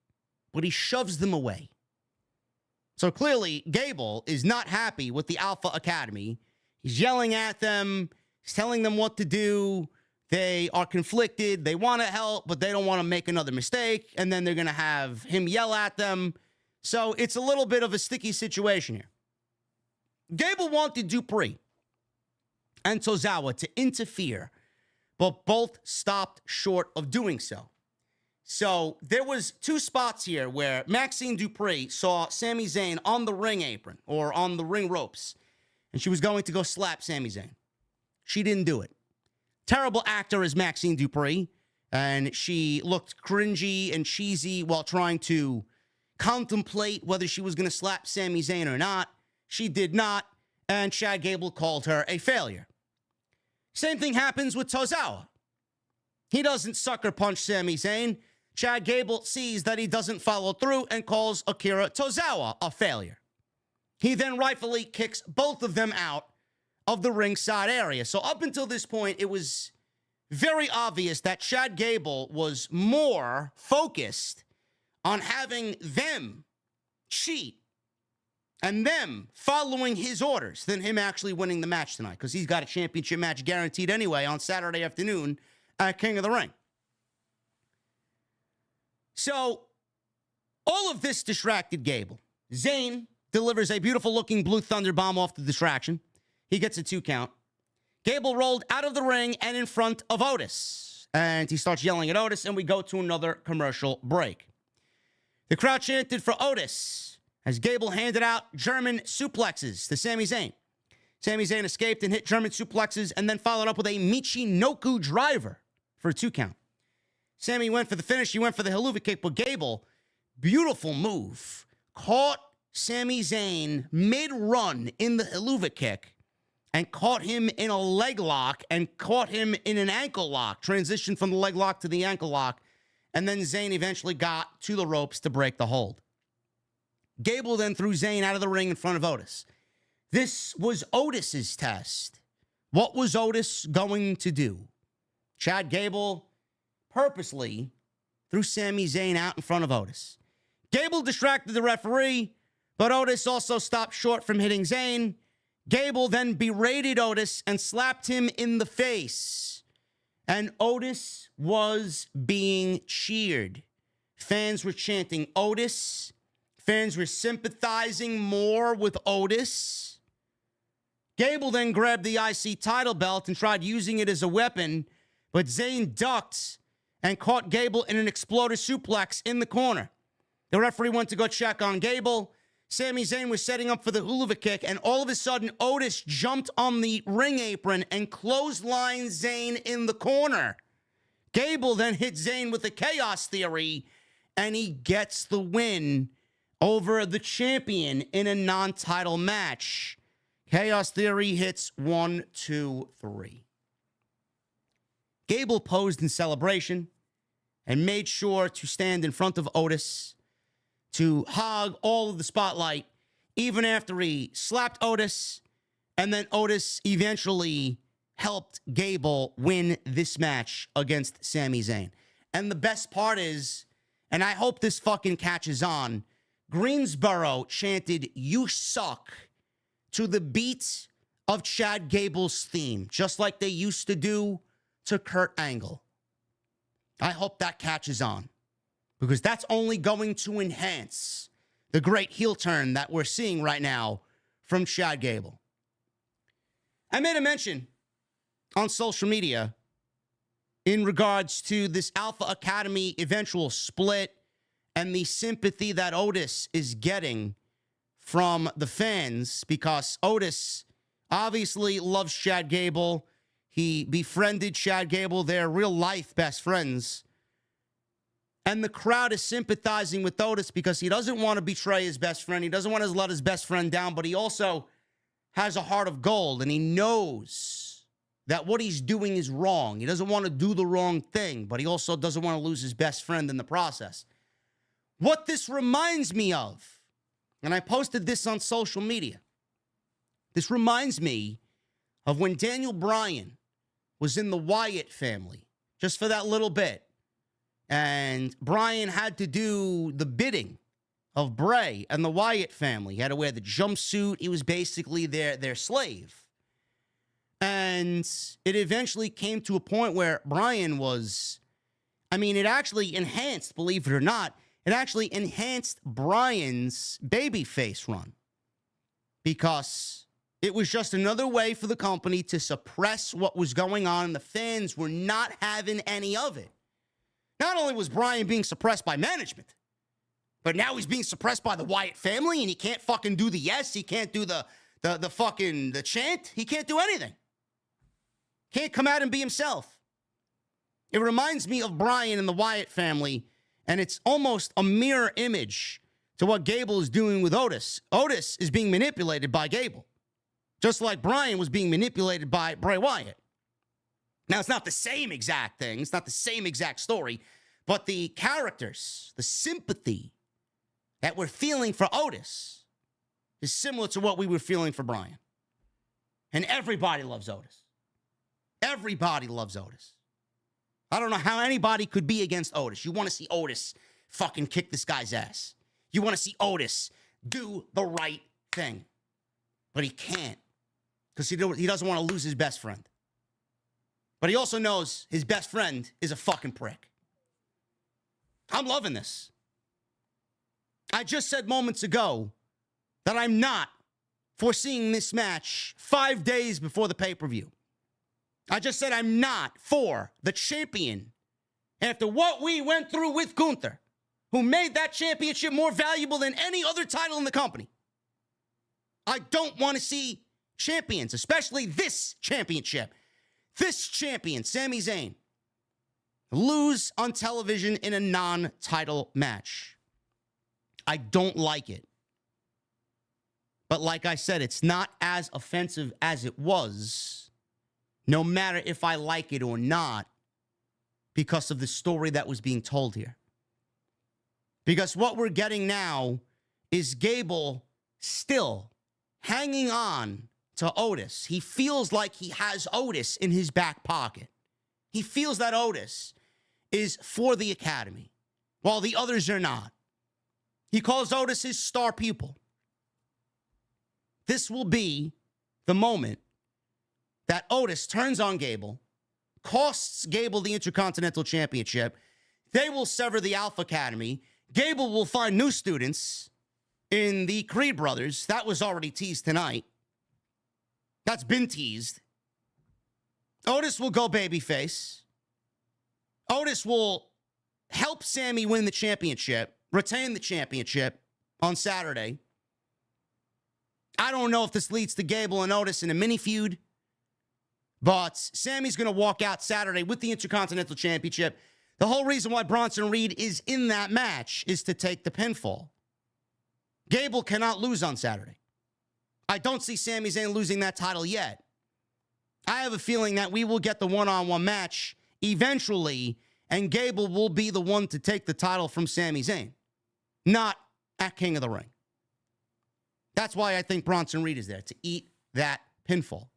but he shoves them away. So clearly, Gable is not happy with the Alpha Academy. He's yelling at them. He's telling them what to do. They are conflicted. They want to help, but they don't want to make another mistake. And then they're going to have him yell at them. So it's a little bit of a sticky situation here. Gable wanted Dupree and Tozawa to interfere, but both stopped short of doing so. So there was 2 spots here where Maxine Dupree saw Sami Zayn on the ring apron or on the ring ropes, and she was going to go slap Sami Zayn. She didn't do it. Terrible actor is Maxine Dupree, and she looked cringy and cheesy while trying to contemplate whether she was going to slap Sami Zayn or not. She did not, and Chad Gable called her a failure. Same thing happens with Tozawa. He doesn't sucker punch Sami Zayn. Chad Gable sees that he doesn't follow through and calls Akira Tozawa a failure. He then rightfully kicks both of them out of the ringside area. So up until this point, it was very obvious that Chad Gable was more focused on having them cheat and them following his orders than him actually winning the match tonight, because he's got a championship match guaranteed anyway on Saturday afternoon at King of the Ring. So all of this distracted Gable. Zayn delivers a beautiful-looking Blue Thunder Bomb off the distraction. He gets a 2 count. Gable rolled out of the ring and in front of Otis. And he starts yelling at Otis, and we go to another commercial break. The crowd chanted for Otis as Gable handed out German suplexes to Sami Zayn. Sami Zayn escaped and hit German suplexes and then followed up with a Michinoku driver for a 2 count. Sami went for the finish. He went for the Helluva Kick, but Gable, beautiful move, caught Sami Zayn mid-run in the Helluva Kick and caught him in a leg lock and caught him in an ankle lock, transitioned from the leg lock to the ankle lock, and then Zayn eventually got to the ropes to break the hold. Gable then threw Zayn out of the ring in front of Otis. This was Otis's test. What was Otis going to do? Chad Gable purposely threw Sami Zayn out in front of Otis. Gable distracted the referee, but Otis also stopped short from hitting Zayn. Gable then berated Otis and slapped him in the face. And Otis was being cheered. Fans were chanting Otis. Fans were sympathizing more with Otis. Gable then grabbed the IC title belt and tried using it as a weapon, but Zayn ducked and caught Gable in an exploder suplex in the corner. The referee went to go check on Gable. Sami Zayn was setting up for the Helluva Kick, and all of a sudden, Otis jumped on the ring apron and clotheslined Zayn in the corner. Gable then hit Zayn with the Chaos Theory, and he gets the win over the champion in a non-title match. Chaos Theory hits 1, 2, 3. Gable posed in celebration and made sure to stand in front of Otis to hog all of the spotlight, even after he slapped Otis, and then Otis eventually helped Gable win this match against Sami Zayn. And the best part is, and I hope this fucking catches on, Greensboro chanted, "You suck," to the beat of Chad Gable's theme, just like they used to do to Kurt Angle. I hope that catches on, because that's only going to enhance the great heel turn that we're seeing right now from Chad Gable. I made a mention on social media in regards to this Alpha Academy eventual split and the sympathy that Otis is getting from the fans, because Otis obviously loves Chad Gable. He befriended Chad Gable. They're real life best friends. And the crowd is sympathizing with Otis because he doesn't want to betray his best friend. He doesn't want to let his best friend down, but he also has a heart of gold, and he knows that what he's doing is wrong. He doesn't want to do the wrong thing, but he also doesn't want to lose his best friend in the process. What this reminds me of, and I posted this on social media, this reminds me of when Daniel Bryan was in the Wyatt family, just for that little bit. And Bryan had to do the bidding of Bray and the Wyatt family. He had to wear the jumpsuit. He was basically their slave. And it eventually came to a point where Bryan was, it actually enhanced, believe it or not, it actually enhanced Bryan's babyface run, because it was just another way for the company to suppress what was going on, and the fans were not having any of it. Not only was Bryan being suppressed by management, but now he's being suppressed by the Wyatt family, and he can't fucking do the yes, he can't do the chant, he can't do anything. Can't come out and be himself. It reminds me of Bryan and the Wyatt family, and it's almost a mirror image to what Gable is doing with Otis. Otis is being manipulated by Gable, just like Bryan was being manipulated by Bray Wyatt. Now, it's not the same exact thing. It's not the same exact story, but the characters, the sympathy that we're feeling for Otis is similar to what we were feeling for Bryan. And everybody loves Otis. Everybody loves Otis. I don't know how anybody could be against Otis. You want to see Otis fucking kick this guy's ass. You want to see Otis do the right thing. But he can't, because he doesn't want to lose his best friend. But he also knows his best friend is a fucking prick. I'm loving this. I just said moments ago that I'm not foreseeing this match 5 days before the pay-per-view. I just said I'm not for the champion after what we went through with Gunther, who made that championship more valuable than any other title in the company. I don't want to see champions, especially this championship. This champion, Sami Zayn, lose on television in a non-title match. I don't like it. But like I said, it's not as offensive as it was, no matter if I like it or not, because of the story that was being told here. Because what we're getting now is Gable still hanging on to Otis. He feels like he has Otis in his back pocket. He feels that Otis is for the Academy, while the others are not. He calls Otis his star pupil. This will be the moment that Otis turns on Gable, costs Gable the Intercontinental Championship. They will sever the Alpha Academy. Gable will find new students in the Creed brothers. That was already teased tonight. That's been teased. Otis will go babyface. Otis will help Sami win the championship, retain the championship on Saturday. I don't know if this leads to Gable and Otis in a mini feud, but Sami's going to walk out Saturday with the Intercontinental Championship. The whole reason why Bronson Reed is in that match is to take the pinfall. Gable cannot lose on Saturday. I don't see Sami Zayn losing that title yet. I have a feeling that we will get the one-on-one match eventually, and Gable will be the one to take the title from Sami Zayn, not at King of the Ring. That's why I think Bronson Reed is there, to eat that pinfall.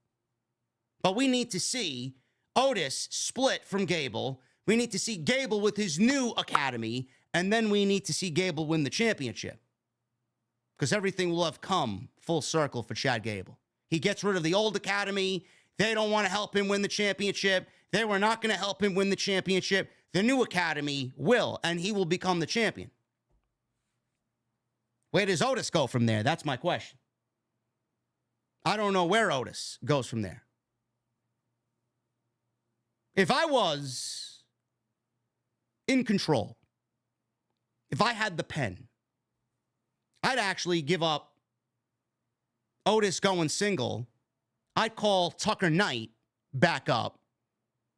But we need to see Otis split from Gable. We need to see Gable with his new academy, and then we need to see Gable win the championship. Because everything will have come full circle for Chad Gable. He gets rid of the old academy. They don't want to help him win the championship. They were not going to help him win the championship. The new academy will, and he will become the champion. Where does Otis go from there? That's my question. I don't know where Otis goes from there. If I was in control, if I had the pen, I'd actually give up Otis going single. I'd call Tucker Knight back up,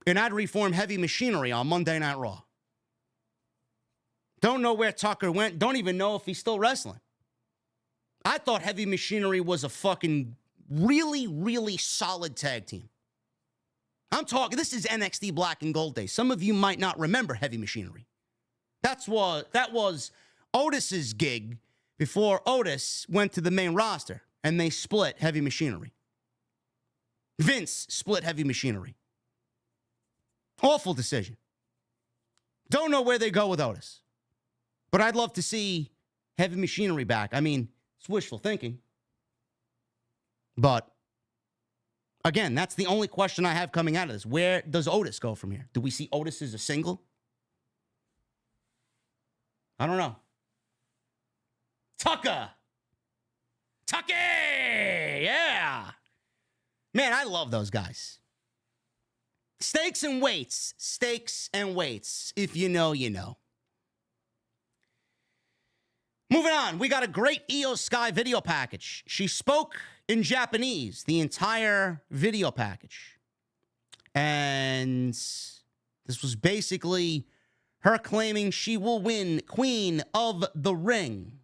and I'd reform Heavy Machinery on Monday Night Raw. Don't know where Tucker went. Don't even know if he's still wrestling. I thought Heavy Machinery was a fucking really, really solid tag team. I'm talking, this is NXT Black and Gold days. Some of you might not remember Heavy Machinery. That was Otis's gig before Otis went to the main roster, and they split Heavy Machinery. Vince split Heavy Machinery. Awful decision. Don't know where they go with Otis. But I'd love to see Heavy Machinery back. I mean, it's wishful thinking. But, again, that's the only question I have coming out of this. Where does Otis go from here? Do we see Otis as a single? I don't know. Tucker! Yeah! Man, I love those guys. Stakes and weights. Stakes and weights. If you know, you know. Moving on, we got a great IYO SKY video package. She spoke in Japanese, the entire video package. And this was basically her claiming she will win Queen of the Ring.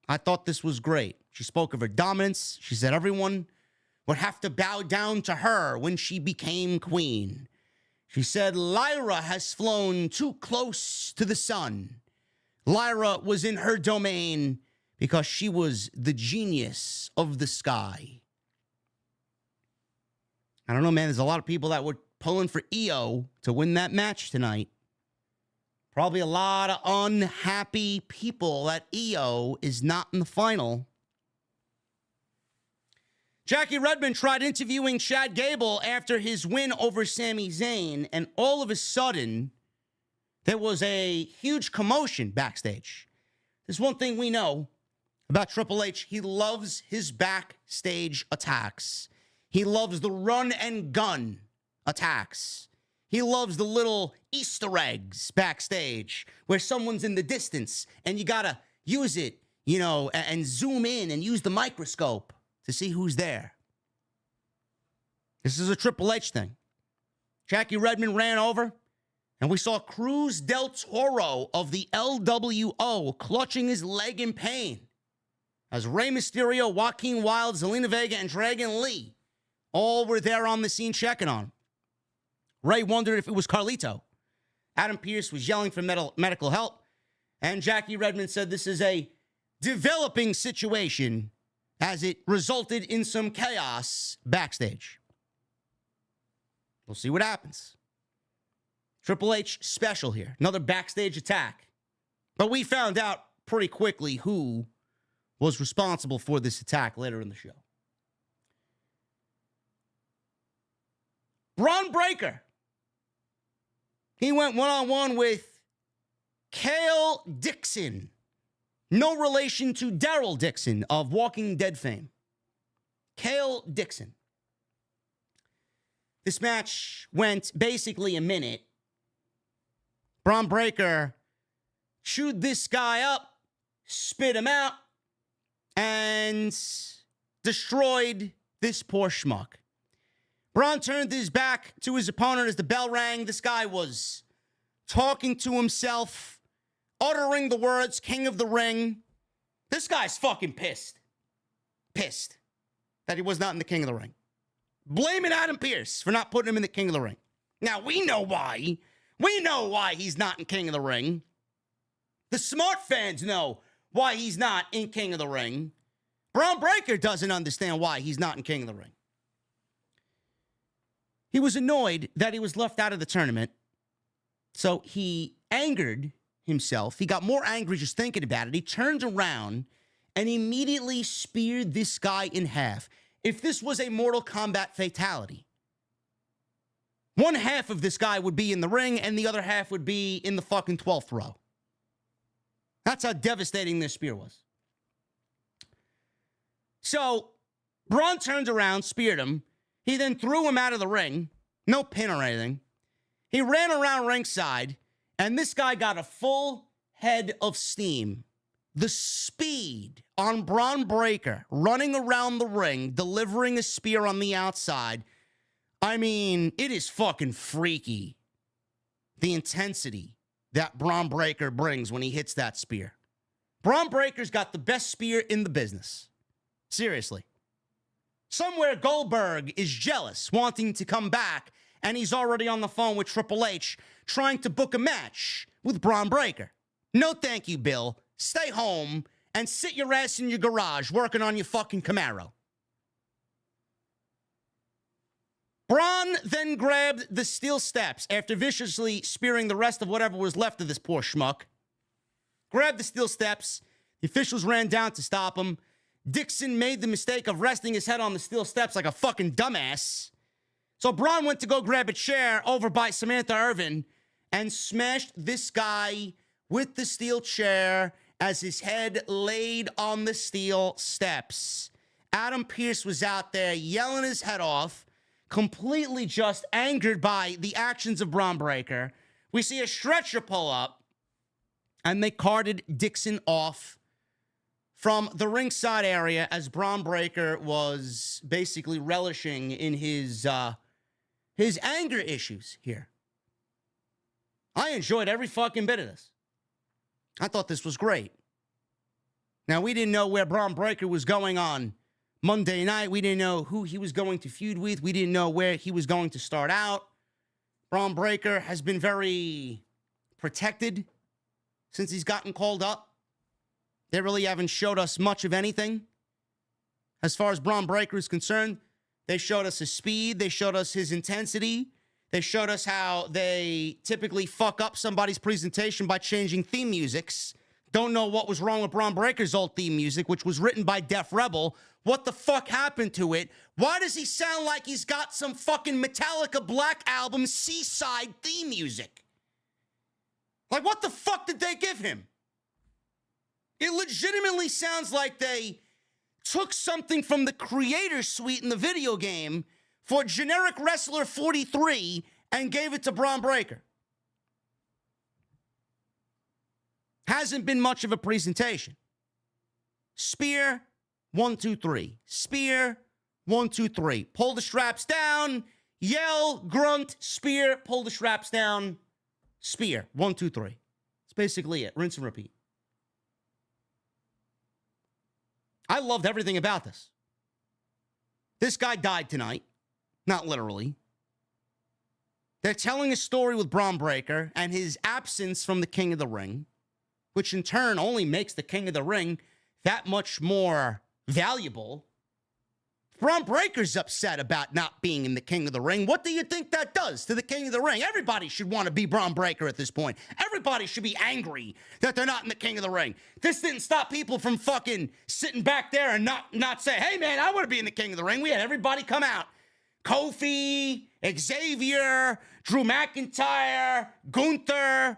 I thought this was great. She spoke of her dominance. She said everyone would have to bow down to her when she became queen. She said Lyra has flown too close to the sun. Lyra was in her domain because she was the genius of the sky. I don't know, man. There's a lot of people that were pulling for IYO to win that match tonight. Probably a lot of unhappy people that IYO is not in the final. Jackie Redmond tried interviewing Chad Gable after his win over Sami Zayn, and all of a sudden, there was a huge commotion backstage. There's one thing we know about Triple H. He loves his backstage attacks. He loves the run and gun attacks. He loves the little Easter eggs backstage where someone's in the distance and you got to use it, you know, and zoom in and use the microscope to see who's there. This is a Triple H thing. Jackie Redmond ran over, and we saw Cruz del Toro of the LWO clutching his leg in pain as Rey Mysterio, Joaquin Wilde, Zelina Vega, and Dragon Lee all were there on the scene checking on him. Ray wondered if it was Carlito. Adam Pearce was yelling for medical help, and Jackie Redmond said this is a developing situation as it resulted in some chaos backstage. We'll see what happens. Triple H special here. Another backstage attack. But we found out pretty quickly who was responsible for this attack later in the show. Braun Breaker. He went one-on-one with Kale Dixon. No relation to Daryl Dixon of Walking Dead fame. Kale Dixon. This match went basically a minute. Bron Breakker chewed this guy up, spit him out, and destroyed this poor schmuck. Braun turned his back to his opponent as the bell rang. This guy was talking to himself, uttering the words, King of the Ring. This guy's fucking pissed. Pissed that he was not in the King of the Ring. Blaming Adam Pearce for not putting him in the King of the Ring. Now, we know why. We know why he's not in King of the Ring. The smart fans know why he's not in King of the Ring. Braun Breaker doesn't understand why he's not in King of the Ring. He was annoyed that he was left out of the tournament, so he angered himself. He got more angry just thinking about it. He turned around and immediately speared this guy in half. If this was a Mortal Kombat fatality, one half of this guy would be in the ring and the other half would be in the fucking 12th row. That's how devastating this spear was. So, Braun turned around, speared him. He then threw him out of the ring. No pin or anything. He ran around ringside, and this guy got a full head of steam. The speed on Bron Breakker running around the ring, delivering a spear on the outside. I mean, it is fucking freaky. The intensity that Bron Breakker brings when he hits that spear. Bron Breakker's got the best spear in the business. Seriously. Somewhere Goldberg is jealous, wanting to come back, and he's already on the phone with Triple H, trying to book a match with Bron Breakker. No thank you, Bill. Stay home and sit your ass in your garage working on your fucking Camaro. Braun then grabbed the steel steps after viciously spearing the rest of whatever was left of this poor schmuck. Grabbed the steel steps. The officials ran down to stop him. Dixon made the mistake of resting his head on the steel steps like a fucking dumbass. So Braun went to go grab a chair over by Samantha Irvin and smashed this guy with the steel chair as his head laid on the steel steps. Adam Pearce was out there yelling his head off, completely just angered by the actions of Bron Breakker. We see a stretcher pull up, and they carted Dixon off from the ringside area as Bron Breakker was basically relishing in his anger issues here. I enjoyed every fucking bit of this. I thought this was great. Now, we didn't know where Bron Breakker was going on Monday night. We didn't know who he was going to feud with. We didn't know where he was going to start out. Bron Breakker has been very protected since he's gotten called up. They really haven't showed us much of anything. As far as Bron Breakker is concerned, they showed us his speed. They showed us his intensity. They showed us how they typically fuck up somebody's presentation by changing theme musics. Don't know what was wrong with Bron Breakker's old theme music, which was written by Def Rebel. What the fuck happened to it? Why does he sound like he's got some fucking Metallica Black Album Seaside theme music? Like, what the fuck did they give him? It legitimately sounds like they took something from the creator suite in the video game for generic wrestler 43 and gave it to Bron Breakker. Hasn't been much of a presentation. Spear, 1, 2, 3. Spear, 1, 2, 3. Pull the straps down, yell, grunt, spear, pull the straps down, spear, 1, 2, 3. That's basically it. Rinse and repeat. I loved everything about this. This guy died tonight. Not literally. They're telling a story with Bron Breakker and his absence from the King of the Ring, which in turn only makes the King of the Ring that much more valuable. Bron Breakker's upset about not being in the King of the Ring. What do you think that does to the King of the Ring? Everybody should want to be Bron Breakker at this point. Everybody should be angry that they're not in the King of the Ring. This didn't stop people from fucking sitting back there and not say, hey, man, I want to be in the King of the Ring. We had everybody come out. Kofi, Xavier, Drew McIntyre, Gunther,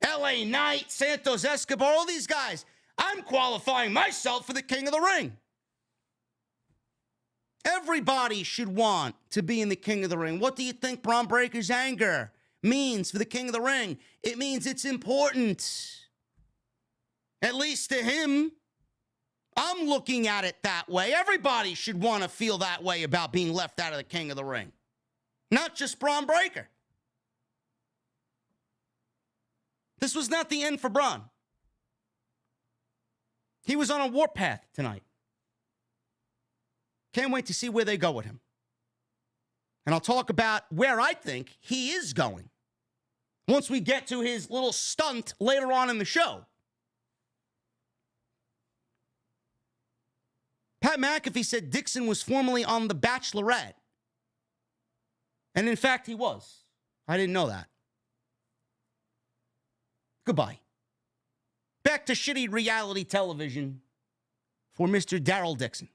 LA Knight, Santos Escobar, all these guys. I'm qualifying myself for the King of the Ring. Everybody should want to be in the King of the Ring. What do you think Bron Breakker's anger means for the King of the Ring? It means it's important. At least to him. I'm looking at it that way. Everybody should want to feel that way about being left out of the King of the Ring. Not just Bron Breakker. This was not the end for Braun. He was on a warpath tonight. Can't wait to see where they go with him. And I'll talk about where I think he is going once we get to his little stunt later on in the show. Pat McAfee said Dixon was formerly on The Bachelorette. And in fact, he was. I didn't know that. Goodbye. Back to shitty reality television for Mr. Daryl Dixon.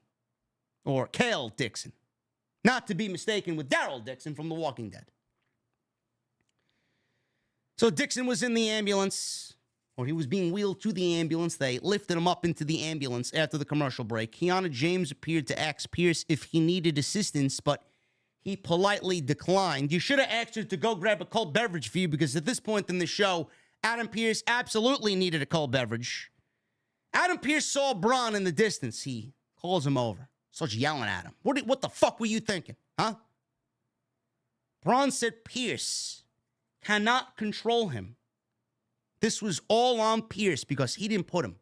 Or Kale Dixon. Not to be mistaken with Daryl Dixon from The Walking Dead. So Dixon was in the ambulance, or he was being wheeled to the ambulance. They lifted him up into the ambulance after the commercial break. Kiana James appeared to ask Pearce if he needed assistance, but he politely declined. You should have asked her to go grab a cold beverage for you, because at this point in the show, Adam Pearce absolutely needed a cold beverage. Adam Pearce saw Braun in the distance. He calls him over. Starts yelling at him. What the fuck were you thinking, huh? Braun said Pearce cannot control him. This was all on Pearce because he didn't put him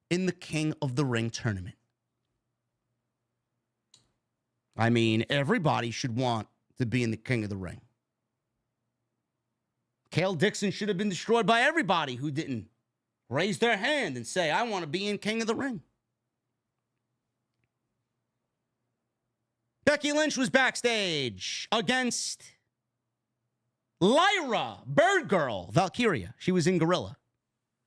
in the King of the Ring tournament. I mean, everybody should want to be in the King of the Ring. Kale Dixon should have been destroyed by everybody who didn't raise their hand and say, I want to be in King of the Ring. Becky Lynch was backstage against Lyra Valkyria. She was in Gorilla.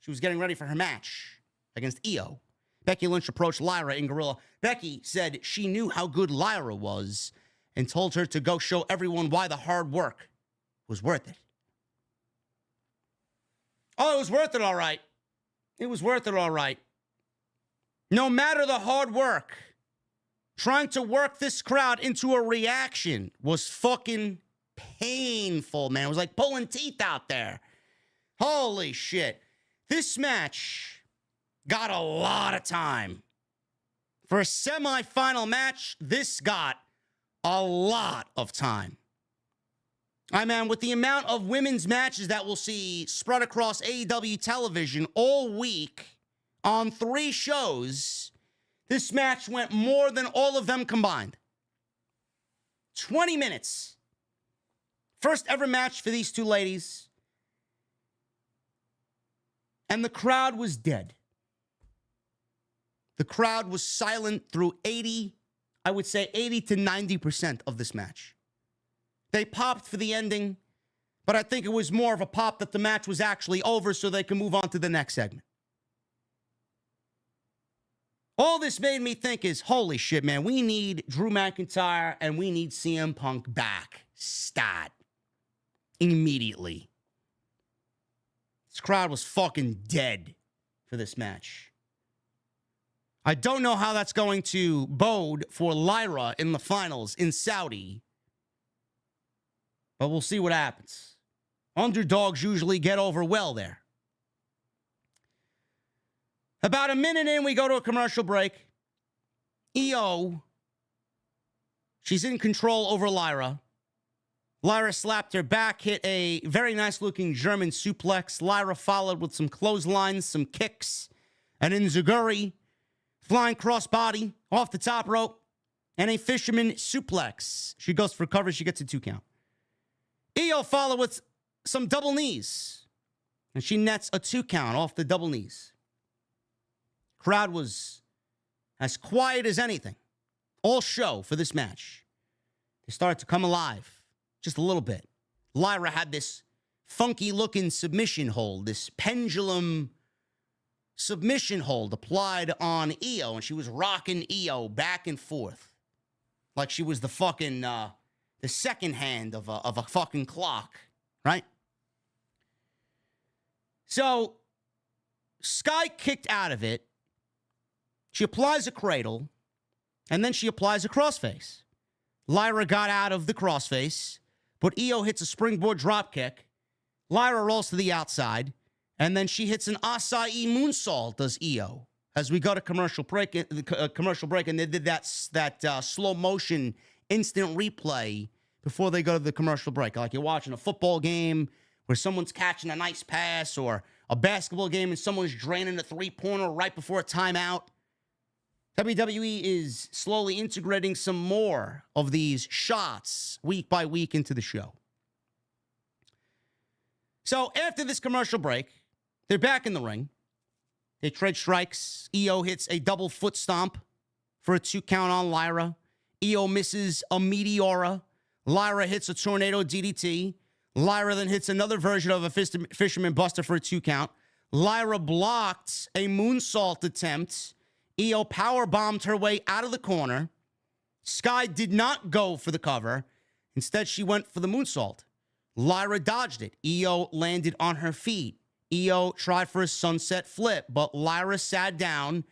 She was getting ready for her match against IYO. Becky Lynch approached Lyra in Gorilla. Becky said she knew how good Lyra was and told her to go show everyone why the hard work was worth it. Oh, it was worth it, all right. It was worth it, all right. No matter the hard work, trying to work this crowd into a reaction was fucking painful, man. It was like pulling teeth out there. Holy shit. This match got a lot of time. For a semifinal match, this got a lot of time. I mean, with the amount of women's matches that we'll see spread across AEW television all week on 3 shows, this match went more than all of them combined. 20 minutes. First ever match for these two ladies. And the crowd was dead. The crowd was silent through 80 to 90% of this match. They popped for the ending, but I think it was more of a pop that the match was actually over so they can move on to the next segment. All this made me think is, holy shit, man, we need Drew McIntyre and we need CM Punk back. Stat. Immediately. This crowd was fucking dead for this match. I don't know how that's going to bode for Lyra in the finals in Saudi, but we'll see what happens. Underdogs usually get over well there. About a minute in, we go to a commercial break. IYO, she's in control over Lyra. Lyra slapped her back, hit a very nice-looking German suplex. Lyra followed with some clotheslines, some kicks, an enziguri, flying crossbody off the top rope, and a fisherman suplex. She goes for cover. She gets a 2 count. IYO followed with some double knees, and she nets a 2 count off the double knees. Crowd was as quiet as anything all show for this match. They started to come alive just a little bit. Lyra had this funky-looking submission hold, this pendulum submission hold applied on IYO, and she was rocking IYO back and forth like she was the fucking, the second hand of a fucking clock, right? So, Sky kicked out of it. She applies a cradle, and then she applies a crossface. Lyra got out of the crossface, but IYO hits a springboard dropkick. Lyra rolls to the outside, and then she hits an acai moonsault, does IYO. As we go to commercial break, and they did that slow motion instant replay before they go to the commercial break. Like you're watching a football game where someone's catching a nice pass or a basketball game and someone's draining a three-pointer right before a timeout. WWE is slowly integrating some more of these shots week by week into the show. So after this commercial break, they're back in the ring. They trade strikes. IYO hits a double foot stomp for a 2 count on Lyra. IYO misses a Meteora. Lyra hits a tornado DDT. Lyra then hits another version of a fisherman buster for a 2 count. Lyra blocked a moonsault attempt. IYO powerbombed her way out of the corner. Sky did not go for the cover. Instead, she went for the moonsault. Lyra dodged it. IYO landed on her feet. IYO tried for a sunset flip, but Lyra sat down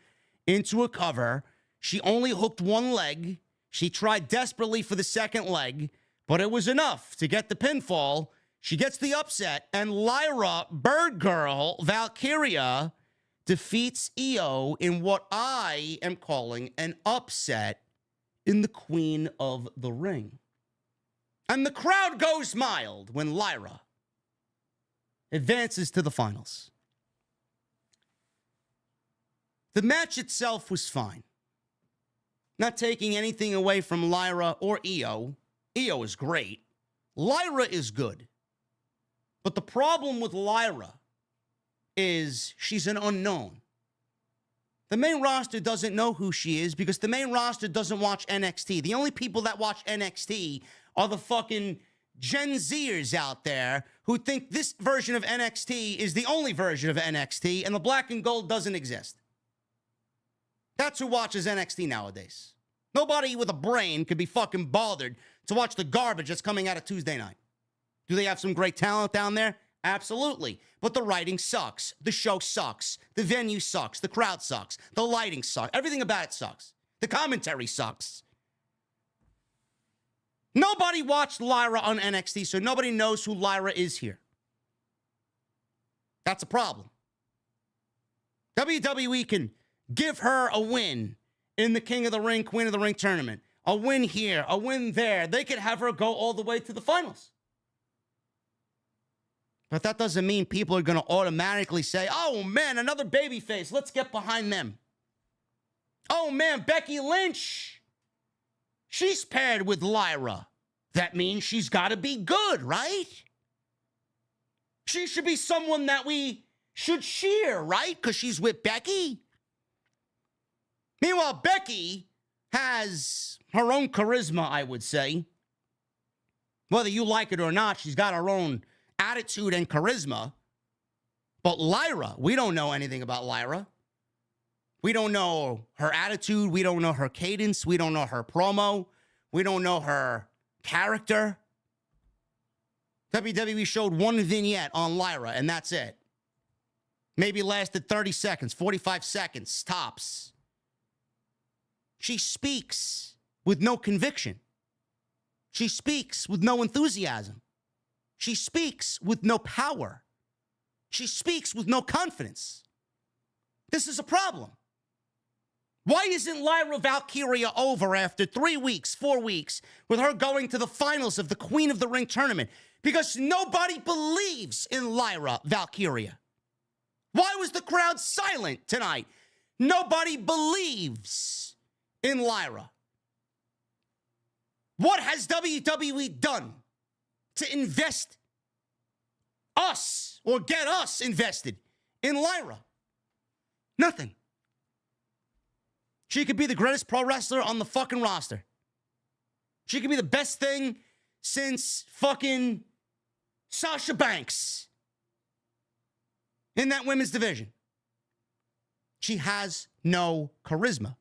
into a cover. She only hooked one leg. She tried desperately for the second leg, but it was enough to get the pinfall. She gets the upset, and Lyra Valkyria defeats IYO in what I am calling an upset in the Queen of the Ring. And the crowd goes mild when Lyra advances to the finals. The match itself was fine. Not taking anything away from Lyra or IYO. IYO is great. Lyra is good. But the problem with Lyra is she's an unknown. The main roster doesn't know who she is because the main roster doesn't watch NXT. The only people that watch NXT are the fucking Gen Zers out there who think this version of NXT is the only version of NXT and the black and gold doesn't exist. That's who watches NXT nowadays. Nobody with a brain could be fucking bothered to watch the garbage that's coming out of Tuesday night. Do they have some great talent down there? Absolutely. But the writing sucks. The show sucks. The venue sucks. The crowd sucks. The lighting sucks. Everything about it sucks. The commentary sucks. Nobody watched Lyra on NXT, so nobody knows who Lyra is here. That's a problem. WWE can give her a win in the King of the Ring, Queen of the Ring tournament. A win here, a win there. They could have her go all the way to the finals. But that doesn't mean people are going to automatically say, oh, man, another babyface. Let's get behind them. Oh, man, Becky Lynch. She's paired with Lyra. That means she's got to be good, right? She should be someone that we should cheer, right? Because she's with Becky. Meanwhile, Becky has her own charisma, I would say. Whether you like it or not, she's got her own attitude and charisma. But Lyra, we don't know anything about Lyra. We don't know her attitude. We don't know her cadence. We don't know her promo. We don't know her character. WWE showed one vignette on Lyra, and that's it. Maybe lasted 30 seconds, 45 seconds, tops. She speaks with no conviction. She speaks with no enthusiasm. She speaks with no power. She speaks with no confidence. This is a problem. Why isn't Lyra Valkyria over after 3 weeks, 4 weeks, with her going to the finals of the Queen of the Ring tournament? Because nobody believes in Lyra Valkyria. Why was the crowd silent tonight? Nobody believes in Lyra. What has WWE done to invest us or get us invested in Lyra? Nothing. She could be the greatest pro wrestler on the fucking roster. She could be the best thing since fucking Sasha Banks in that women's division. She has no charisma.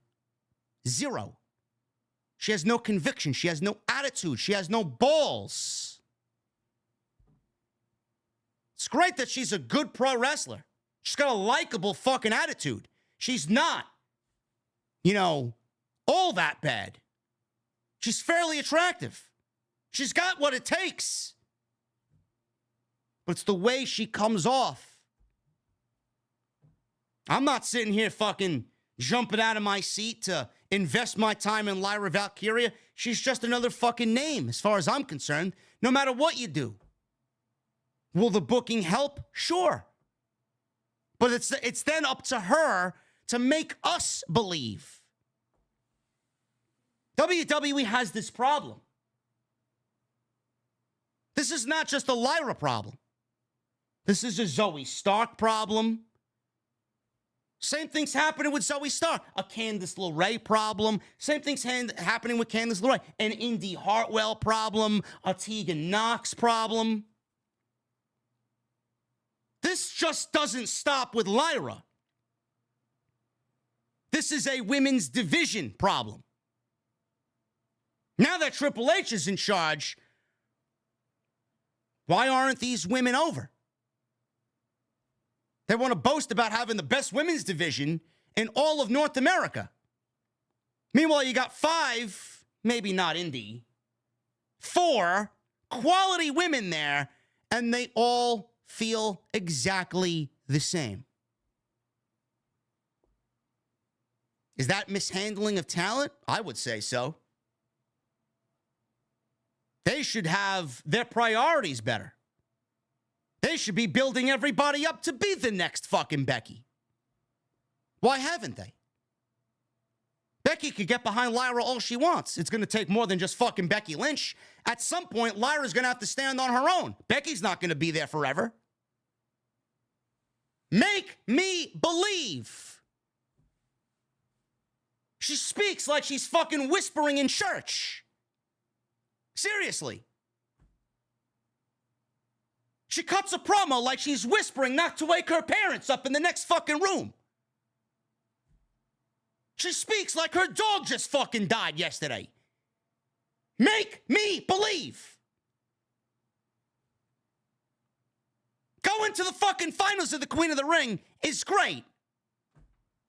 Zero. She has no conviction. She has no attitude. She has no balls. It's great that she's a good pro wrestler. She's got a likable fucking attitude. She's not, all that bad. She's fairly attractive. She's got what it takes. But it's the way she comes off. I'm not sitting here fucking jumping out of my seat to invest my time in Lyra Valkyria. She's just another fucking name as far as I'm concerned, no matter what you do. Will the booking help? Sure. But it's then up to her to make us believe. WWE has this problem. This is not just a Lyra problem. This is a Zoe Stark problem. Same thing's happening with Zoe Stark. A Candice LeRae problem. Same thing's happening with Candice LeRae. An Indy Hartwell problem. A Tegan Knox problem. This just doesn't stop with Lyra. This is a women's division problem. Now that Triple H is in charge, why aren't these women over? They want to boast about having the best women's division in all of North America. Meanwhile, you got 5, maybe not Indy, 4 quality women there, and they all feel exactly the same. Is that mishandling of talent? I would say so. They should have their priorities better. They should be building everybody up to be the next fucking Becky. Why haven't they? Becky could get behind Lyra all she wants. It's going to take more than just fucking Becky Lynch. At some point, Lyra's going to have to stand on her own. Becky's not going to be there forever. Make me believe. She speaks like she's fucking whispering in church. Seriously. She cuts a promo like she's whispering not to wake her parents up in the next fucking room. She speaks like her dog just fucking died yesterday. Make me believe. Going to the fucking finals of the Queen of the Ring is great.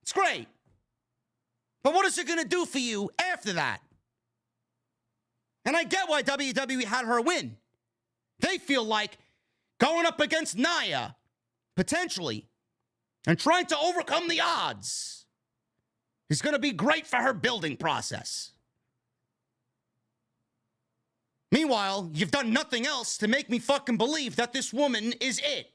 It's great. But what is it going to do for you after that? And I get why WWE had her win. They feel like going up against Nia, potentially, and trying to overcome the odds is going to be great for her building process. Meanwhile, you've done nothing else to make me fucking believe that this woman is it.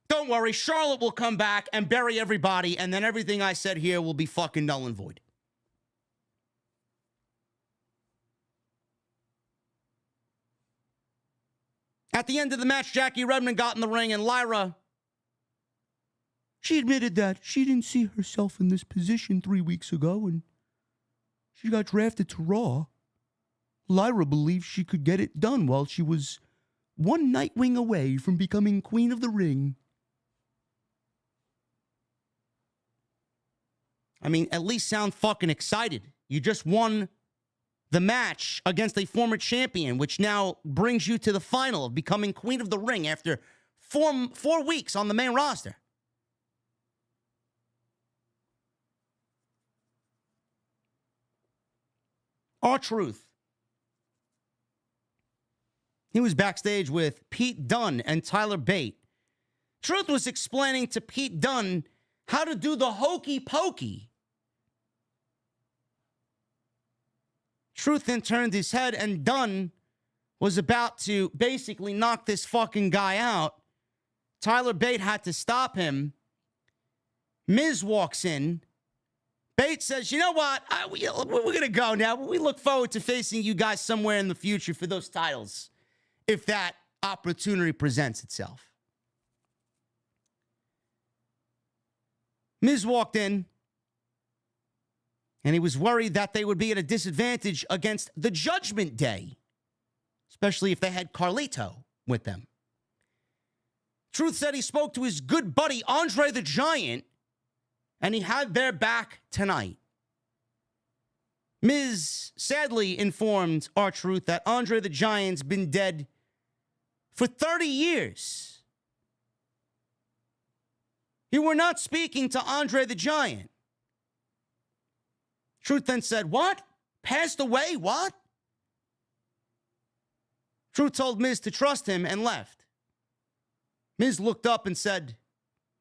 Don't worry, Charlotte will come back and bury everybody, and then everything I said here will be fucking null and void. At the end of the match, Jackie Redmond got in the ring, and Lyra, she admitted that she didn't see herself in this position 3 weeks ago, and she got drafted to Raw. Lyra believed she could get it done while she was one Nightwing away from becoming Queen of the Ring. I mean, at least sound fucking excited. You just won the match against a former champion, which now brings you to the final of becoming Queen of the Ring after four weeks on the main roster. R-Truth. He was backstage with Pete Dunne and Tyler Bate. Truth was explaining to Pete Dunne how to do the hokey pokey. Truth then turned his head, and Dunne was about to basically knock this fucking guy out. Tyler Bate had to stop him. Miz walks in. Bate says, you know what? We're going to go now. We look forward to facing you guys somewhere in the future for those titles, if that opportunity presents itself. Miz walked in, and he was worried that they would be at a disadvantage against the Judgment Day, especially if they had Carlito with them. Truth said he spoke to his good buddy, Andre the Giant, and he had their back tonight. Miz sadly informed R-Truth that Andre the Giant's been dead for 30 years. You were not speaking to Andre the Giant. Truth then said, what? Passed away? What? Truth told Miz to trust him and left. Miz looked up and said,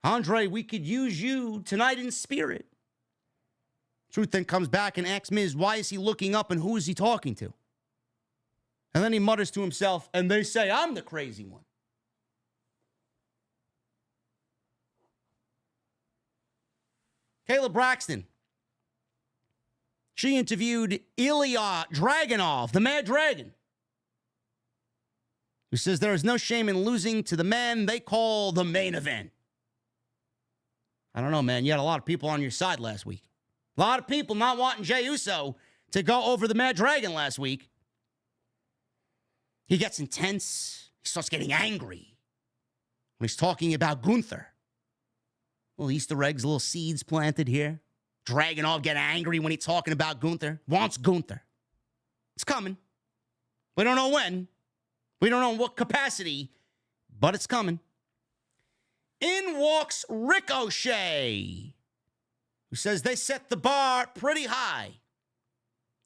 Andre, we could use you tonight in spirit. Truth then comes back and asks Miz, why is he looking up and who is he talking to? And then he mutters to himself, and they say, I'm the crazy one. Kayla Braxton. She interviewed Ilya Dragunov, the Mad Dragon, who says there is no shame in losing to the man they call the main event. I don't know, man. You had a lot of people on your side last week. A lot of people not wanting Jey Uso to go over the Mad Dragon last week. He gets intense. He starts getting angry when he's talking about Gunther. Little Easter eggs, little seeds planted here. Dragunov getting angry when he's talking about Gunther. Wants Gunther. It's coming. We don't know when. We don't know in what capacity, but it's coming. In walks Ricochet, who says they set the bar pretty high.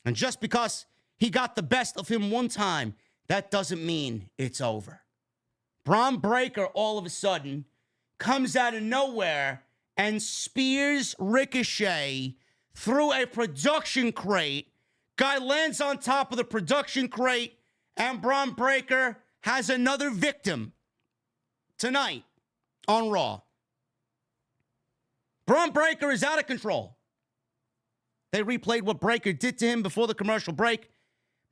And just because he got the best of him one time, that doesn't mean it's over. Braun Breaker all of a sudden comes out of nowhere and spears Ricochet through a production crate. Guy lands on top of the production crate, and Bron Breakker has another victim tonight on Raw. Bron Breakker is out of control. They replayed what Breakker did to him before the commercial break.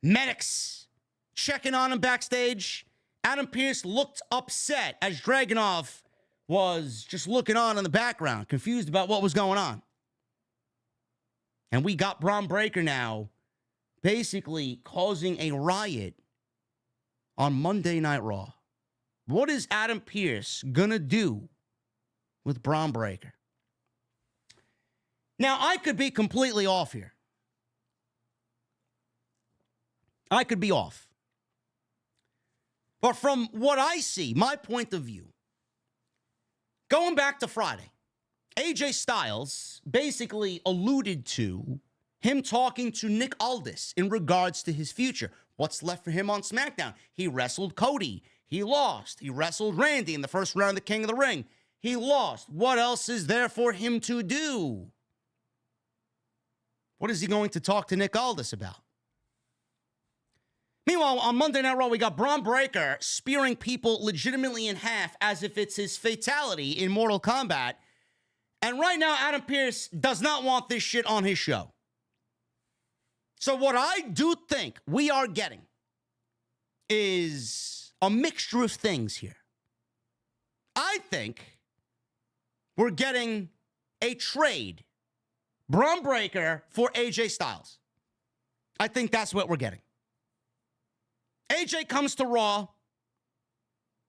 Medics checking on him backstage. Adam Pearce looked upset as Dragunov was just looking on in the background, confused about what was going on. And we got Bron Breakker now basically causing a riot on Monday Night Raw. What is Adam Pearce going to do with Bron Breakker? Now, I could be completely off here. I could be off. But from what I see, my point of view, going back to Friday, AJ Styles basically alluded to him talking to Nick Aldis in regards to his future. What's left for him on SmackDown? He wrestled Cody. He lost. He wrestled Randy in the first round of the King of the Ring. He lost. What else is there for him to do? What is he going to talk to Nick Aldis about? Meanwhile, on Monday Night Raw, we got Bron Breakker spearing people legitimately in half as if it's his fatality in Mortal Kombat. And right now, Adam Pearce does not want this shit on his show. So what I do think we are getting is a mixture of things here. I think we're getting a trade. Bron Breakker for AJ Styles. I think that's what we're getting. AJ comes to Raw.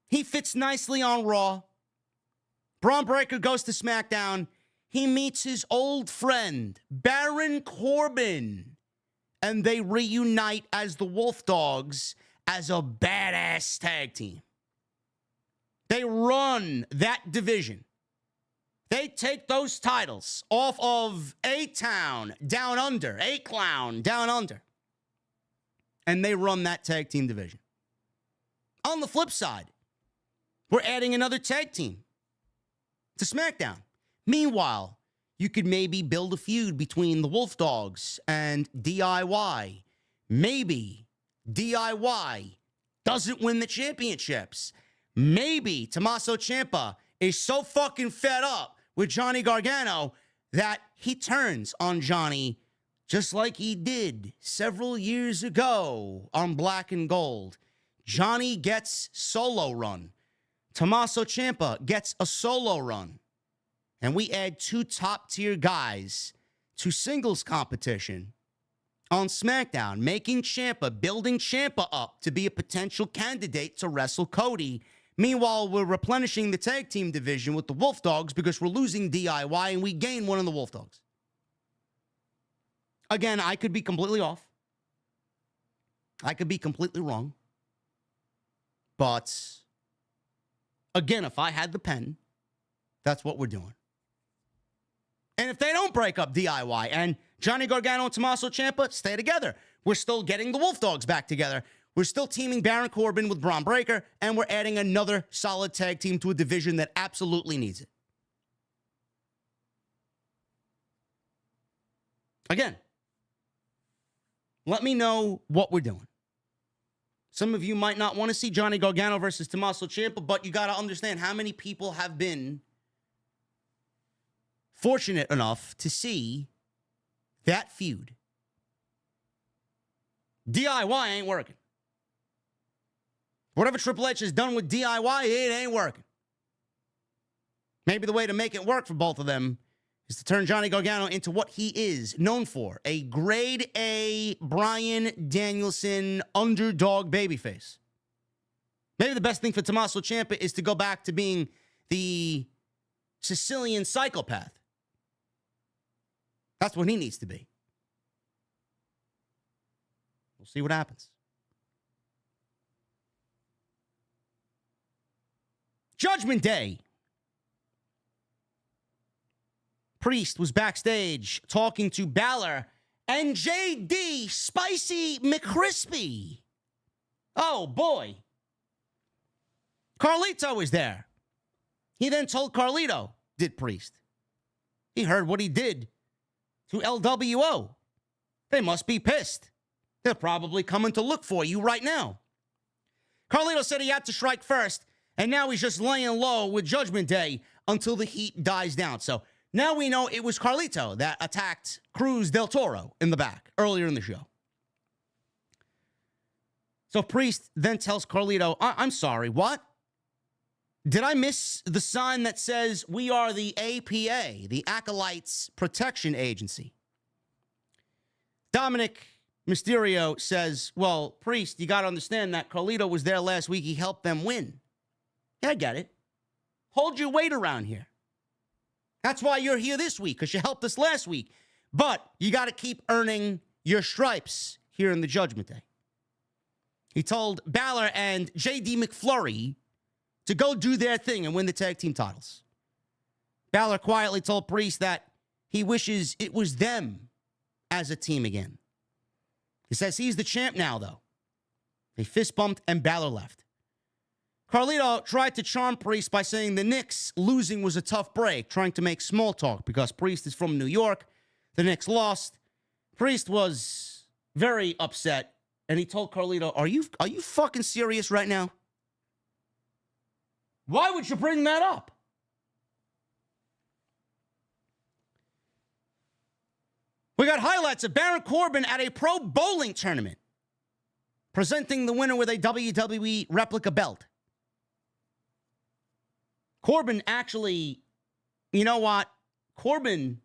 He fits nicely on Raw. Bron Breakker goes to SmackDown. He meets his old friend, Baron Corbin. And they reunite as the Wolf Dogs as a badass tag team. They run that division. They take those titles off of A-Town down under, A-Clown down under. And they run that tag team division. On the flip side, we're adding another tag team to SmackDown. Meanwhile, you could maybe build a feud between the Wolf Dogs and DIY. Maybe DIY doesn't win the championships. Maybe Tommaso Ciampa is so fucking fed up with Johnny Gargano that he turns on Johnny just like he did several years ago on Black and Gold. Johnny gets solo run. Tommaso Ciampa gets a solo run. And we add two top-tier guys to singles competition on SmackDown, making Ciampa, building Ciampa up to be a potential candidate to wrestle Cody. Meanwhile, we're replenishing the tag team division with the Wolf Dogs because we're losing DIY and we gain one of the Wolf Dogs. Again, I could be completely off. I could be completely wrong. But, again, if I had the pen, that's what we're doing. And if they don't break up DIY and Johnny Gargano and Tommaso Ciampa stay together, we're still getting the Wolf Dogs back together. We're still teaming Baron Corbin with Bron Breakker, and we're adding another solid tag team to a division that absolutely needs it. Again, let me know what we're doing. Some of you might not want to see Johnny Gargano versus Tommaso Ciampa, but you got to understand how many people have been fortunate enough to see that feud. DIY ain't working. Whatever Triple H has done with DIY, it ain't working. Maybe the way to make it work for both of them is to turn Johnny Gargano into what he is known for, a grade A Bryan Danielson underdog babyface. Maybe the best thing for Tommaso Ciampa is to go back to being the Sicilian psychopath. That's what he needs to be. We'll see what happens. Judgment Day. Priest was backstage talking to Balor and JD Spicy McCrispy. Oh, boy. Carlito was there. He then told Carlito, did Priest. He heard what he did to LWO. They must be pissed. They're probably coming to look for you right now. Carlito said he had to strike first, and now he's just laying low with Judgment Day until the heat dies down. So now we know it was Carlito that attacked Cruz del Toro in the back earlier in the show. So Priest then tells Carlito, I'm sorry, what? Did I miss the sign that says we are the APA, the Acolytes Protection Agency? Dominic Mysterio says, well, Priest, you got to understand that Carlito was there last week. He helped them win. Yeah, I get it. Hold your weight around here. That's why you're here this week, because you helped us last week. But you got to keep earning your stripes here in the Judgment Day. He told Balor and JD McFlurry to go do their thing and win the tag team titles. Balor quietly told Priest that he wishes it was them as a team again. He says he's the champ now, though. They fist bumped and Balor left. Carlito tried to charm Priest by saying the Knicks losing was a tough break, trying to make small talk because Priest is from New York. The Knicks lost. Priest was very upset, and he told Carlito, are you fucking serious right now? Why would you bring that up? We got highlights of Baron Corbin at a pro bowling tournament, presenting the winner with a WWE replica belt. Corbin actually, you know what? Corbin,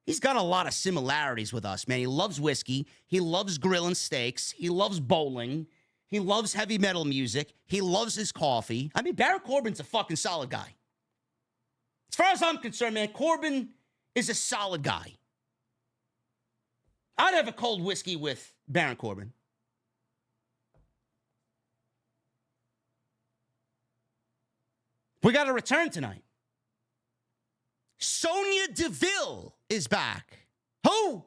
he's got a lot of similarities with us, man. He loves whiskey. He loves grilling steaks. He loves bowling. He loves heavy metal music. He loves his coffee. I mean, Baron Corbin's a fucking solid guy. As far as I'm concerned, man, Corbin is a solid guy. I'd have a cold whiskey with Baron Corbin. We got a return tonight. Sonya Deville is back. Who?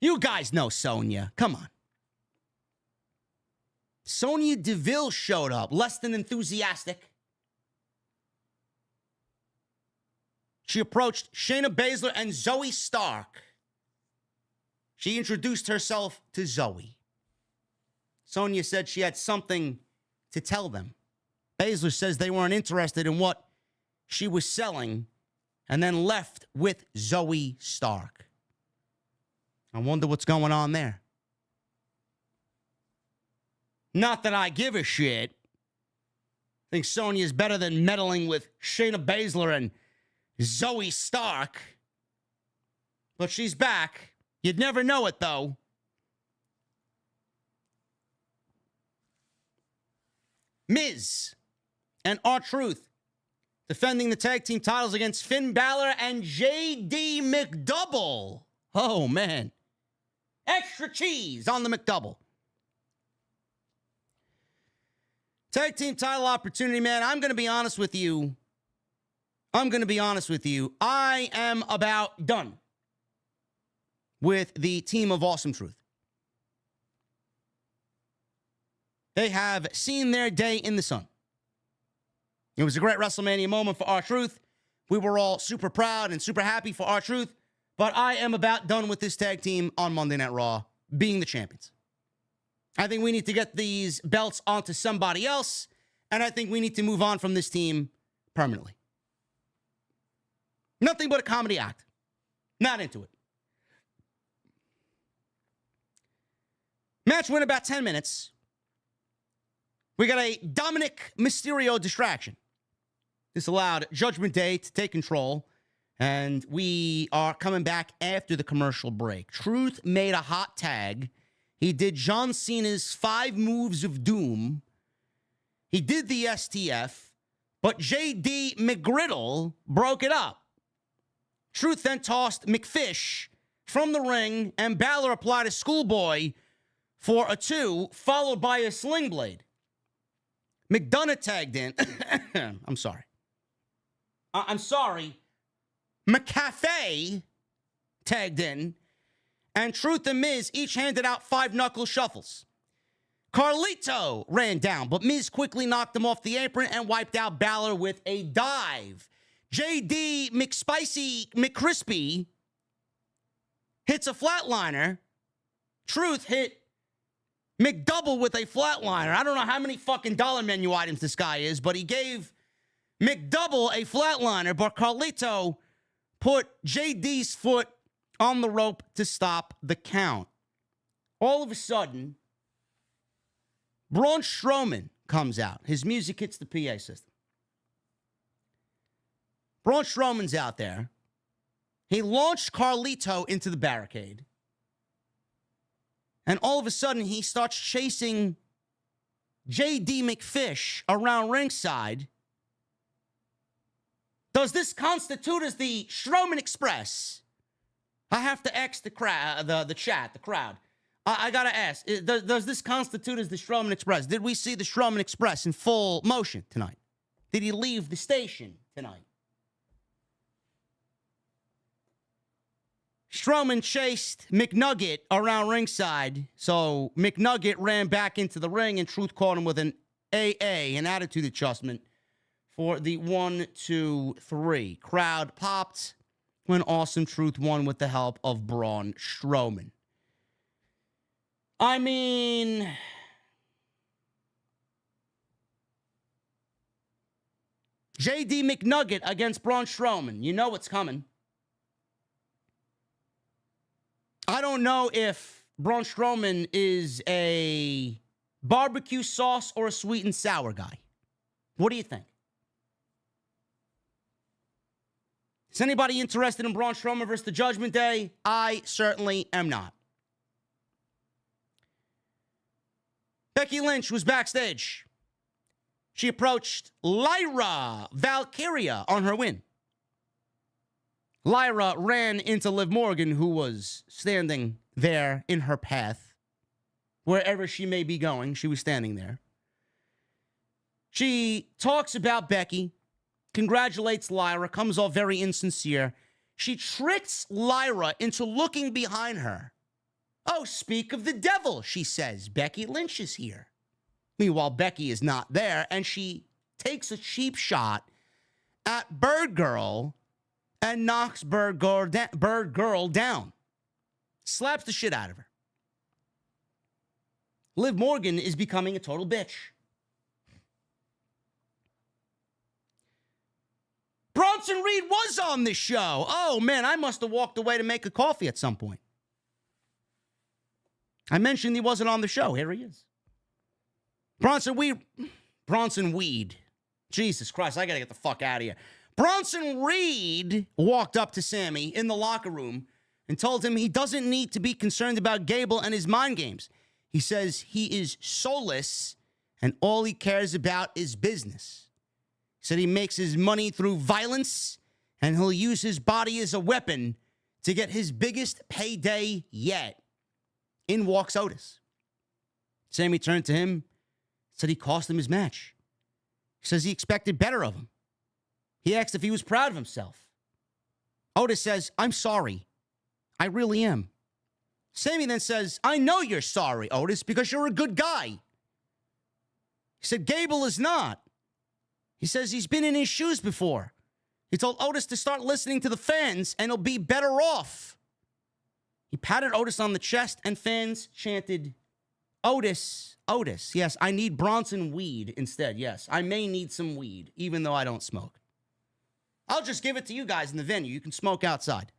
You guys know Sonya. Come on. Sonya Deville showed up, less than enthusiastic. She approached Shayna Baszler and Zoe Stark. She introduced herself to Zoe. Sonya said she had something to tell them. Baszler says they weren't interested in what she was selling and then left with Zoe Stark. I wonder what's going on there. Not that I give a shit. I think Sonya's better than meddling with Shayna Baszler and Zoe Stark. But she's back. You'd never know it, though. Miz and R-Truth defending the tag team titles against Finn Balor and JD McDouble. Oh, man. Extra cheese on the McDouble. Tag team title opportunity, man. I'm going to be honest with you. I am about done with the team of Awesome Truth. They have seen their day in the sun. It was a great WrestleMania moment for R-Truth. We were all super proud and super happy for R-Truth, but I am about done with this tag team on Monday Night Raw being the champions. I think we need to get these belts onto somebody else, and I think we need to move on from this team permanently. Nothing but a comedy act. Not into it. Match went about 10 minutes. We got a Dominic Mysterio distraction. This allowed Judgment Day to take control, and we are coming back after the commercial break. Truth made a hot tag. He did John Cena's 5 moves of doom. He did the STF, but JD McGriddle broke it up. Truth then tossed McFish from the ring, and Balor applied a schoolboy for a 2, followed by a sling blade. McDonough tagged in. I'm sorry. McCafe tagged in, and Truth and Miz each handed out 5-knuckle shuffles. Carlito ran down, but Miz quickly knocked him off the apron and wiped out Balor with a dive. JD McSpicy McCrispy hits a flatliner. Truth hit McDouble with a flatliner. I don't know how many fucking dollar menu items this guy is, but he gave McDouble a flatliner, but Carlito put JD's foot on the rope to stop the count. All of a sudden, Braun Strowman comes out. His music hits the PA system. Braun Strowman's out there. He launched Carlito into the barricade. And all of a sudden, he starts chasing J.D. McFish around ringside. Does this constitute as the Strowman Express? I have to ask the crowd, the chat, the crowd. I got to ask, does this constitute as the Strowman Express? Did we see the Strowman Express in full motion tonight? Did he leave the station tonight? Strowman chased McNugget around ringside, so McNugget ran back into the ring, and Truth caught him with an AA, an attitude adjustment, for the 1, 2, 3. Crowd popped when Awesome Truth won with the help of Braun Strowman. I mean, JD McNugget against Braun Strowman. You know what's coming. I don't know if Braun Strowman is a barbecue sauce or a sweet and sour guy. What do you think? Is anybody interested in Braun Strowman versus the Judgment Day? I certainly am not. Becky Lynch was backstage. She approached Lyra Valkyria on her win. Lyra ran into Liv Morgan, who was standing there in her path. Wherever she may be going, she was standing there. She talks about Becky, congratulates Lyra, comes off very insincere. She tricks Lyra into looking behind her. Oh, speak of the devil, she says. Becky Lynch is here. Meanwhile, Becky is not there, and she takes a cheap shot at Bird Girl and knocks Bird Girl down. Slaps the shit out of her. Liv Morgan is becoming a total bitch. Bronson Reed was on this show. Oh, man, I must have walked away to make a coffee at some point. I mentioned he wasn't on the show. Here he is. Bronson Reed. Jesus Christ, I got to get the fuck out of here. Bronson Reed walked up to Sami in the locker room and told him he doesn't need to be concerned about Gable and his mind games. He says he is soulless and all he cares about is business. He said he makes his money through violence and he'll use his body as a weapon to get his biggest payday yet. In walks Otis. Sami turned to him, said he cost him his match. He says he expected better of him. He asked if he was proud of himself. Otis says, I'm sorry. I really am. Sami then says, I know you're sorry, Otis, because you're a good guy. He said, Gable is not. He says he's been in his shoes before. He told Otis to start listening to the fans and he'll be better off. He patted Otis on the chest and fans chanted, Otis. Yes, I need Bronson weed instead. Yes, I may need some weed, even though I don't smoke. I'll just give it to you guys in the venue. You can smoke outside.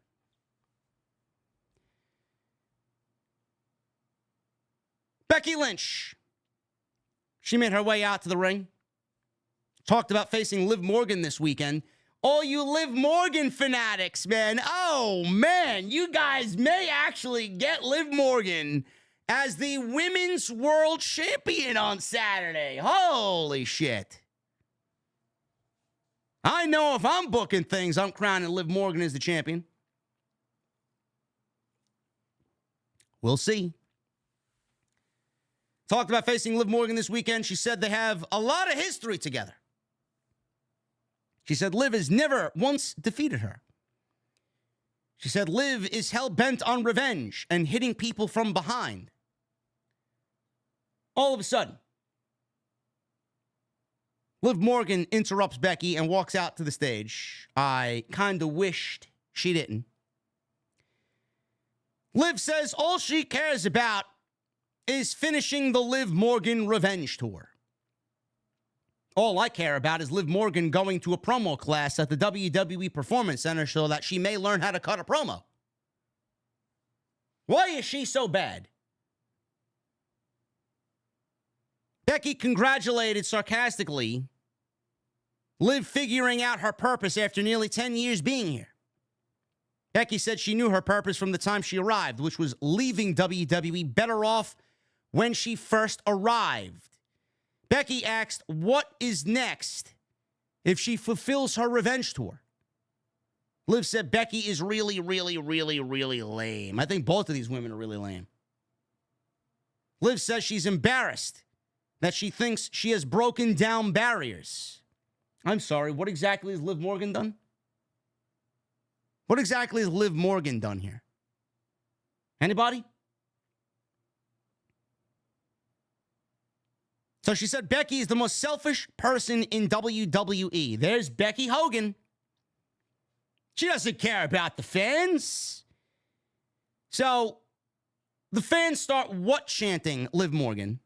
Becky Lynch. She made her way out to the ring. Talked about facing Liv Morgan this weekend. All you Liv Morgan fanatics, man. Oh, man. You guys may actually get Liv Morgan as the Women's World Champion on Saturday. Holy shit. I know if I'm booking things, I'm crowning Liv Morgan as the champion. We'll see. Talked about facing Liv Morgan this weekend. She said they have a lot of history together. She said Liv has never once defeated her. She said Liv is hell-bent on revenge and hitting people from behind. All of a sudden, Liv Morgan interrupts Becky and walks out to the stage. I kind of wished she didn't. Liv says all she cares about is finishing the Liv Morgan revenge tour. All I care about is Liv Morgan going to a promo class at the WWE Performance Center so that she may learn how to cut a promo. Why is she so bad? Becky congratulated sarcastically Liv figuring out her purpose after nearly 10 years being here. Becky said she knew her purpose from the time she arrived, which was leaving WWE better off when she first arrived. Becky asked what is next if she fulfills her revenge tour. Liv said Becky is really, really, really, really lame. I think both of these women are really lame. Liv says she's embarrassed that she thinks she has broken down barriers. I'm sorry, what exactly has Liv Morgan done? What exactly has Liv Morgan done here? Anybody? So she said Becky is the most selfish person in WWE. There's Becky Hogan. She doesn't care about the fans. So the fans start what chanting Liv Morgan?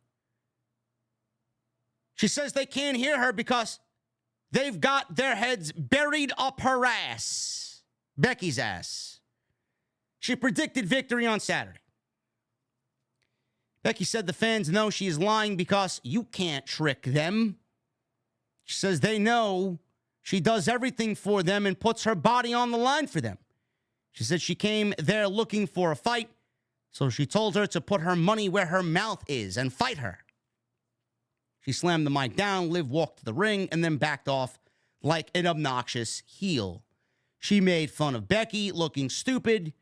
She says they can't hear her because they've got their heads buried up her ass. Becky's ass. She predicted victory on Saturday. Becky said the fans know she is lying because you can't trick them. She says they know she does everything for them and puts her body on the line for them. She said she came there looking for a fight, so she told her to put her money where her mouth is and fight her. She slammed the mic down, Liv walked to the ring, and then backed off like an obnoxious heel. She made fun of Becky looking stupid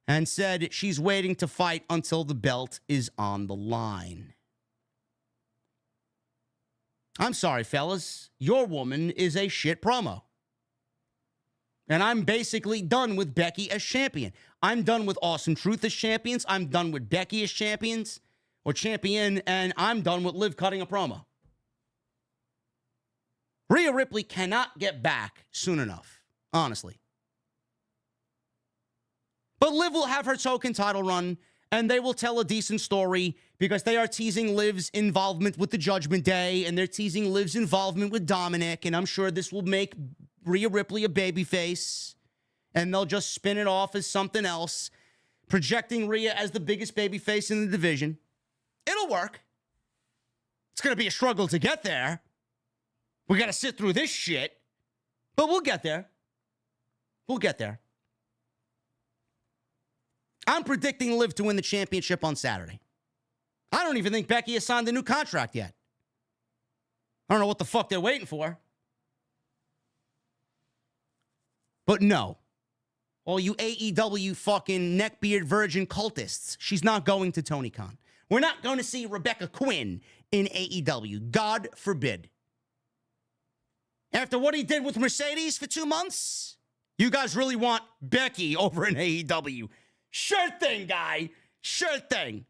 and said she's waiting to fight until the belt is on the line. I'm sorry, fellas. Your woman is a shit promo. And I'm basically done with Becky as champion. I'm done with Awesome Truth as champions. I'm done with Becky as champions or champion. And I'm done with Liv cutting a promo. Rhea Ripley cannot get back soon enough, honestly. But Liv will have her token title run, and they will tell a decent story because they are teasing Liv's involvement with the Judgment Day, and they're teasing Liv's involvement with Dominic, and I'm sure this will make Rhea Ripley a babyface, and they'll just spin it off as something else, projecting Rhea as the biggest babyface in the division. It'll work. It's going to be a struggle to get there. We got to sit through this shit, but we'll get there. We'll get there. I'm predicting Liv to win the championship on Saturday. I don't even think Becky has signed a new contract yet. I don't know what the fuck they're waiting for. But no. All you AEW fucking neckbeard virgin cultists, she's not going to Tony Khan. We're not going to see Rebecca Quinn in AEW. God forbid. After what he did with Mercedes for 2 months, you guys really want Becky over in AEW. Sure thing, guy. Sure thing.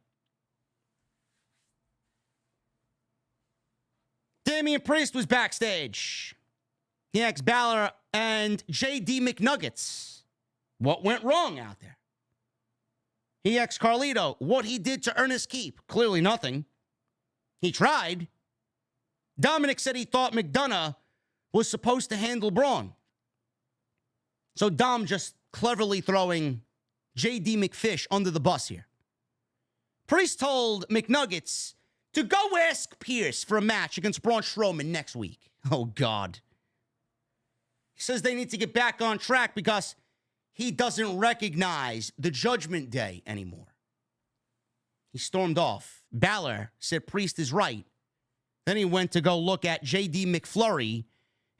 Damian Priest was backstage. He asked Balor and JD McNuggets what went wrong out there. He asked Carlito what he did to earn his keep. Clearly nothing. He tried. Dominic said he thought McDonough was supposed to handle Braun. So Dom just cleverly throwing JD McFish under the bus here. Priest told McNuggets to go ask Pearce for a match against Braun Strowman next week. Oh, God. He says they need to get back on track because he doesn't recognize the Judgment Day anymore. He stormed off. Balor said Priest is right. Then he went to go look at JD McFlurry,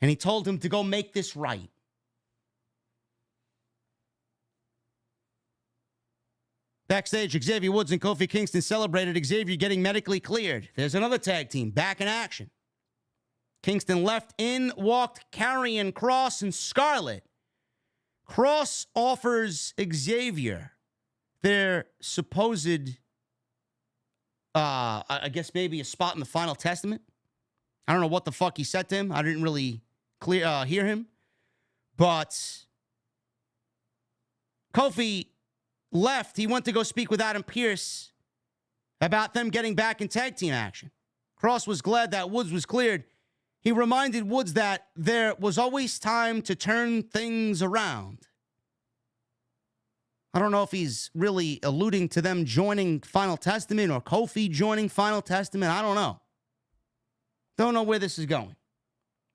and he told him to go make this right. Backstage, Xavier Woods and Kofi Kingston celebrated Xavier getting medically cleared. There's another tag team back in action. Kingston left, in walked Karrion Kross and Scarlett. Kross offers Xavier their supposed, I guess maybe a spot in the Final Testament. I don't know what the fuck he said to him. I didn't really hear him. But Kofi left. He went to go speak with Adam Pearce about them getting back in tag team action. Kross was glad that Woods was cleared. He reminded Woods that there was always time to turn things around. I don't know if he's really alluding to them joining Final Testament or Kofi joining Final Testament. I don't know. Don't know where this is going.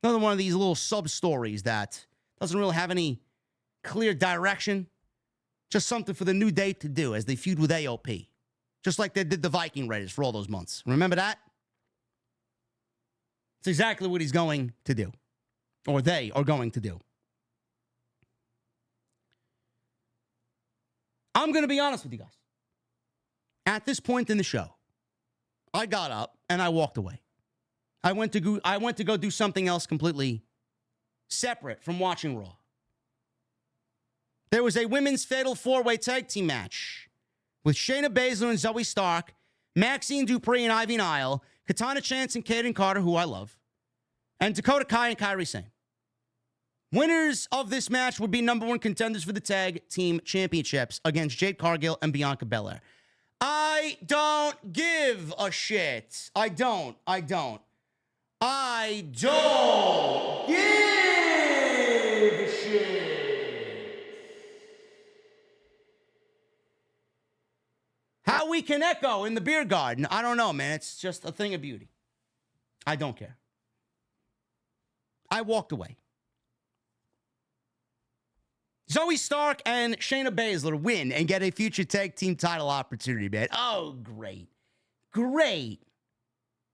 Another one of these little sub-stories that doesn't really have any clear direction. Just something for the New Day to do as they feud with AOP. Just like they did the Viking Raiders for all those months. Remember that? It's exactly what he's going to do. Or they are going to do. I'm going to be honest with you guys. At this point in the show, I got up and I walked away. I went to go do something else completely separate from watching Raw. There was a women's fatal four-way tag team match with Shayna Baszler and Zoe Stark, Maxine Dupree and Ivy Nile, Katana Chance and Kaden Carter, who I love, and Dakota Kai and Kairi Sane. Winners of this match would be number one contenders for the tag team championships against Jade Cargill and Bianca Belair. I don't give a shit. I don't give a shit. How we can echo in the beer garden, I don't know, man. It's just a thing of beauty. I don't care. I walked away. Zoe Stark and Shayna Baszler win and get a future tag team title opportunity, man. Oh, great. Great.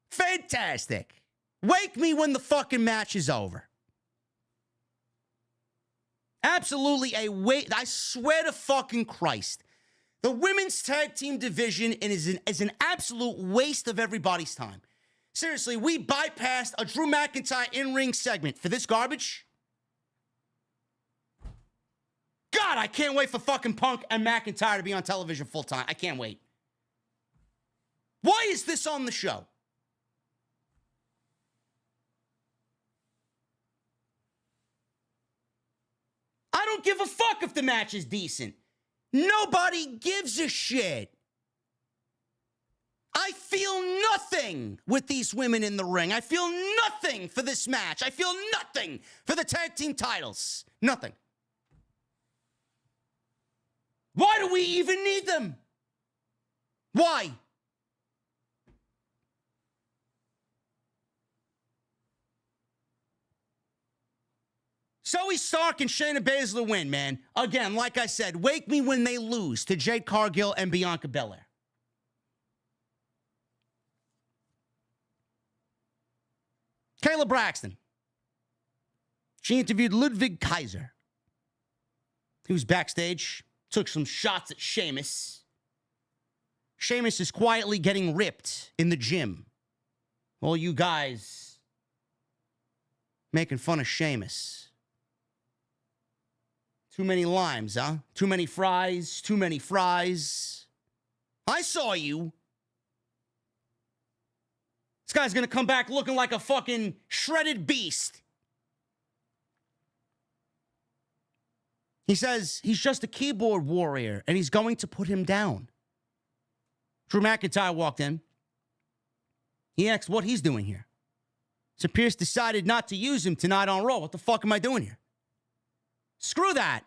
Fantastic. Wake me when the fucking match is over. Absolutely a wait. I swear to fucking Christ. The women's tag team division is an absolute waste of everybody's time. Seriously, we bypassed a Drew McIntyre in-ring segment for this garbage. God, I can't wait for fucking Punk and McIntyre to be on television full time. I can't wait. Why is this on the show? I don't give a fuck if the match is decent. Nobody gives a shit. I feel nothing with these women in the ring. I feel nothing for this match. I feel nothing for the tag team titles. Nothing. Why do we even need them? Why? Zoe Stark and Shayna Baszler win, man. Again, like I said, wake me when they lose to Jade Cargill and Bianca Belair. Kayla Braxton. She interviewed Ludwig Kaiser. He was backstage, took some shots at Sheamus. Sheamus is quietly getting ripped in the gym. All you guys making fun of Sheamus. Too many limes, huh? Too many fries, too many fries. I saw you. This guy's gonna come back looking like a fucking shredded beast. He says he's just a keyboard warrior and he's going to put him down. Drew McIntyre walked in. He asked what he's doing here. So Pearce decided not to use him tonight on Raw. What the fuck am I doing here? Screw that.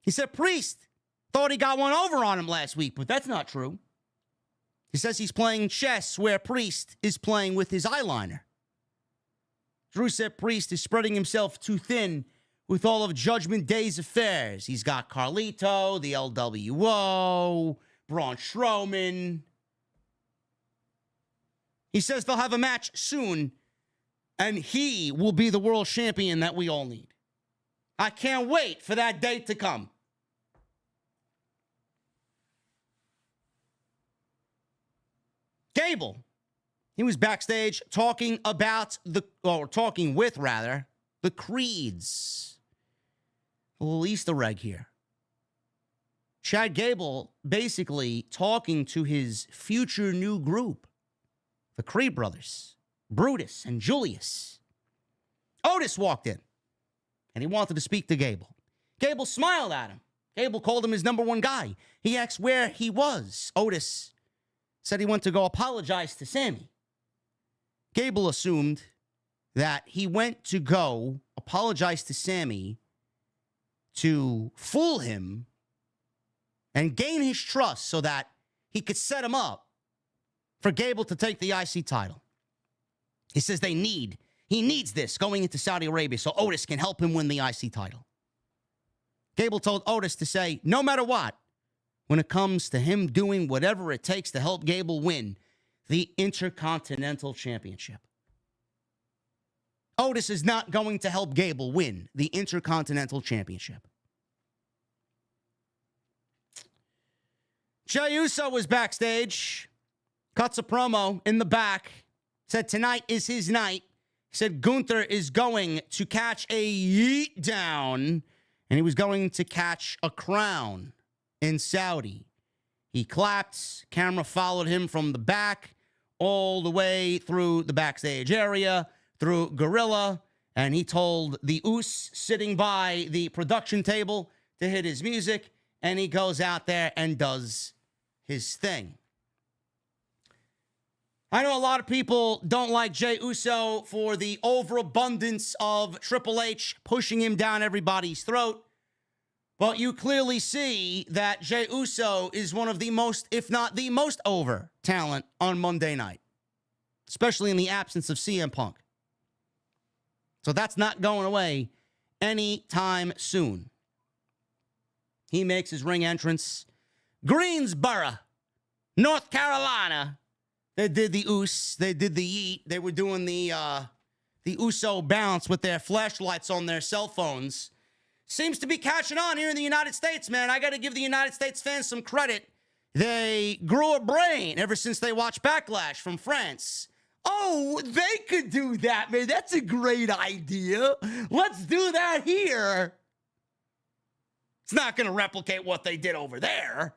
He said Priest thought he got one over on him last week, but that's not true. He says he's playing chess where Priest is playing with his eyeliner. Drew said Priest is spreading himself too thin with all of Judgment Day's affairs. He's got Carlito, the LWO, Braun Strowman. He says they'll have a match soon, and he will be the world champion that we all need. I can't wait for that date to come. Gable, he was backstage talking with the Creeds. A little Easter egg here. Chad Gable basically talking to his future new group, the Creed brothers, Brutus and Julius. Otis walked in, and he wanted to speak to Gable. Gable smiled at him. Gable called him his number one guy. He asked where he was. Otis said he went to go apologize to Sami. Gable assumed that he went to go apologize to Sami to fool him and gain his trust so that he could set him up for Gable to take the IC title. He says he needs this going into Saudi Arabia so Otis can help him win the IC title. Gable told Otis to say, no matter what, when it comes to him doing whatever it takes to help Gable win the Intercontinental Championship. Otis is not going to help Gable win the Intercontinental Championship. Jey Uso was backstage, cuts a promo in the back, said tonight is his night. He said Gunther is going to catch a yeet down, and he was going to catch a crown in Saudi. He clapped. Camera followed him from the back all the way through the backstage area, through Gorilla, and he told the Us sitting by the production table to hit his music, and he goes out there and does his thing. I know a lot of people don't like Jey Uso for the overabundance of Triple H pushing him down everybody's throat. But you clearly see that Jey Uso is one of the most, if not the most over talent on Monday night, especially in the absence of CM Punk. So that's not going away anytime soon. He makes his ring entrance. Greensboro, North Carolina. They did the Us. They did the Yeet. They were doing the Uso bounce with their flashlights on their cell phones. Seems to be catching on here in the United States, man. I got to give the United States fans some credit. They grew a brain ever since they watched Backlash from France. Oh, they could do that, man. That's a great idea. Let's do that here. It's not going to replicate what they did over there,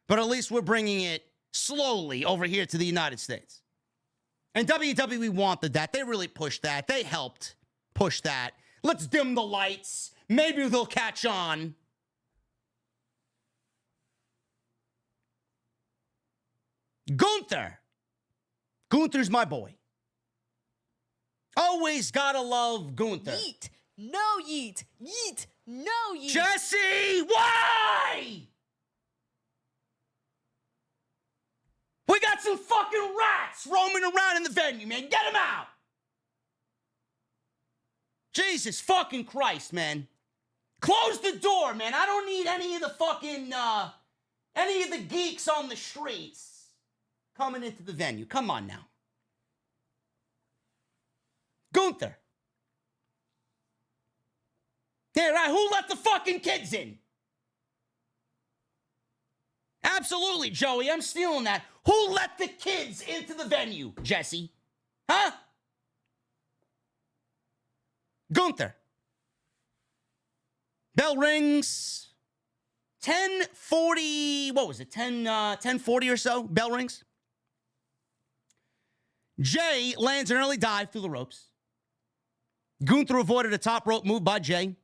but at least we're bringing it slowly over here to the United States. And WWE wanted that. They really pushed that. They helped push that. Let's dim the lights. Maybe they'll catch on. Gunther. Gunther's my boy. Always gotta love Gunther. Yeet. No yeet. Yeet. No yeet. Jesse, why? We got some fucking rats roaming around in the venue, man. Get them out. Jesus fucking Christ, man. Close the door, man. I don't need any of the fucking, any of the geeks on the streets coming into the venue. Come on now. Gunther. Yeah, right. Who let the fucking kids in? Absolutely, Joey. I'm stealing that. Who let the kids into the venue, Jesse? Huh? Gunther. Bell rings. 10:40. What was it? 10:40 or so. Bell rings. Jey lands an early dive through the ropes. Gunther avoided a top rope move by Jey.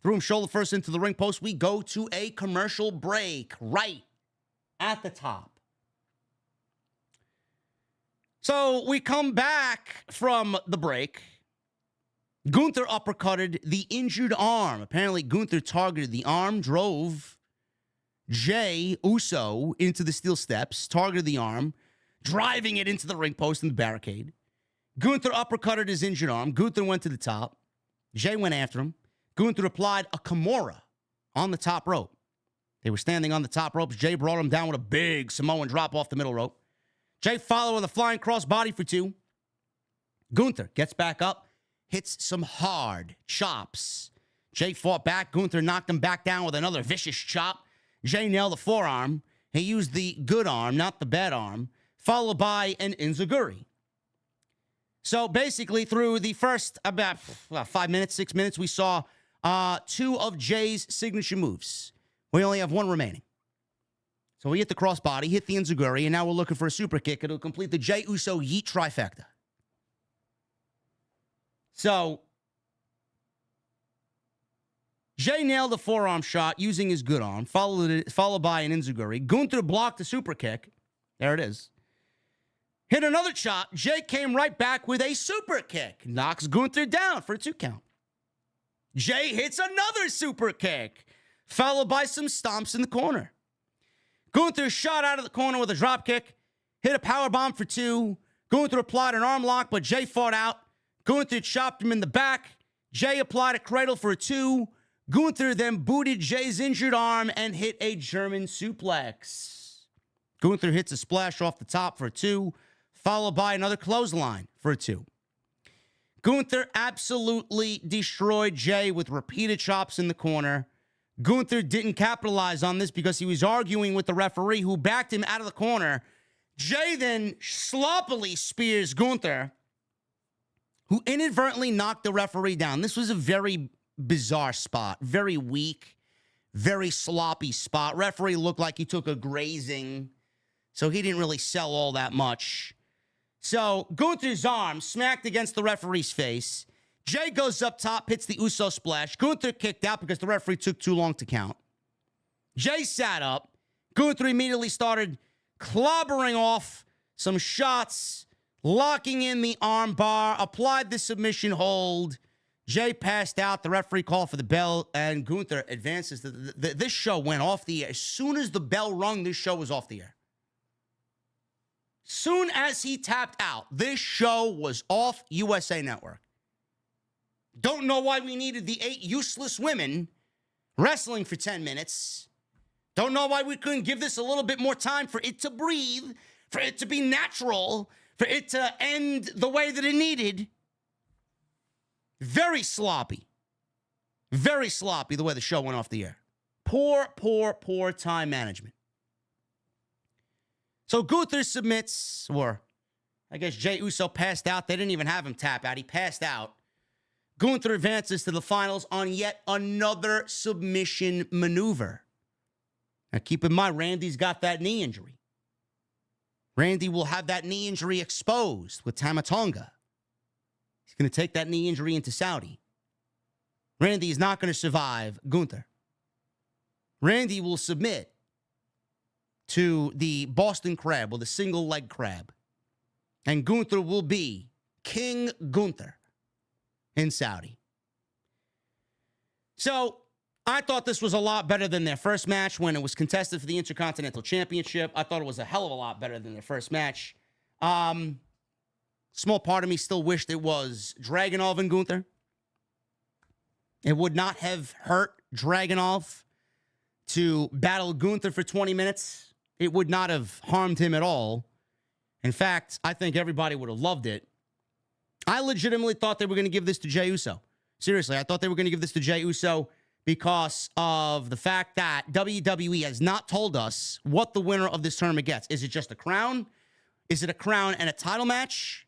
Threw him shoulder first into the ring post. We go to a commercial break right at the top. So we come back from the break. Gunther uppercutted the injured arm. Apparently, Gunther targeted the arm, drove Jey Uso into the steel steps, targeted the arm, driving it into the ring post and the barricade. Gunther uppercutted his injured arm. Gunther went to the top. Jey went after him. Gunther applied a Kimura on the top rope. They were standing on the top ropes. Jey brought him down with a big Samoan drop off the middle rope. Jey followed with a flying crossbody for 2. Gunther gets back up, hits some hard chops. Jey fought back. Gunther knocked him back down with another vicious chop. Jey nailed the forearm. He used the good arm, not the bad arm, followed by an enziguri. So basically, through the first about 5 minutes, 6 minutes, we saw 2 of Jey's signature moves. We only have 1 remaining. So we hit the crossbody, hit the enziguri, and now we're looking for a super kick. It'll complete the Jey Uso Yeet trifecta. So Jey nailed the forearm shot using his good arm, followed by an enziguri. Gunther blocked the super kick. There it is. Hit another chop. Jey came right back with a super kick. Knocks Gunther down for a 2 count. Jey hits another super kick, followed by some stomps in the corner. Gunther shot out of the corner with a drop kick, hit a power bomb for 2. Gunther applied an arm lock, but Jey fought out. Gunther chopped him in the back. Jey applied a cradle for a 2. Gunther then booted Jey's injured arm and hit a German suplex. Gunther hits a splash off the top for a 2, followed by another clothesline for a 2. Gunther absolutely destroyed Jey with repeated chops in the corner. Gunther didn't capitalize on this because he was arguing with the referee who backed him out of the corner. Jey then sloppily spears Gunther, who inadvertently knocked the referee down. This was a very bizarre spot, very weak, very sloppy spot. Referee looked like he took a grazing, so he didn't really sell all that much. So Gunther's arm smacked against the referee's face. Jey goes up top, hits the Uso splash. Gunther kicked out because the referee took too long to count. Jey sat up. Gunther immediately started clobbering off some shots, locking in the arm bar, applied the submission hold. Jey passed out. The referee called for the bell, and Gunther advances. This show went off the air. As soon as the bell rung, this show was off the air. Soon as he tapped out, this show was off USA Network. Don't know why we needed the 8 useless women wrestling for 10 minutes. Don't know why we couldn't give this a little bit more time for it to breathe, for it to be natural, for it to end the way that it needed. Very sloppy. Very sloppy the way the show went off the air. Poor time management. So Gunther submits, or I guess Jey Uso passed out. They didn't even have him tap out. He passed out. Gunther advances to the finals on yet another submission maneuver. Now keep in mind, Randy's got that knee injury. Randy will have that knee injury exposed with Tama Tonga. He's going to take that knee injury into Saudi. Randy is not going to survive Gunther. Randy will submit to the Boston Crab with a single leg crab. And Gunther will be King Gunther in Saudi. So I thought this was a lot better than their first match when it was contested for the Intercontinental Championship. I thought it was a hell of a lot better than their first match. Small part of me still wished it was Dragunov and Gunther. It would not have hurt Dragunov to battle Gunther for 20 minutes. It would not have harmed him at all. In fact, I think everybody would have loved it. I legitimately thought they were going to give this to Jey Uso. Seriously, I thought they were going to give this to Jey Uso because of the fact that WWE has not told us what the winner of this tournament gets. Is it just a crown? Is it a crown and a title match?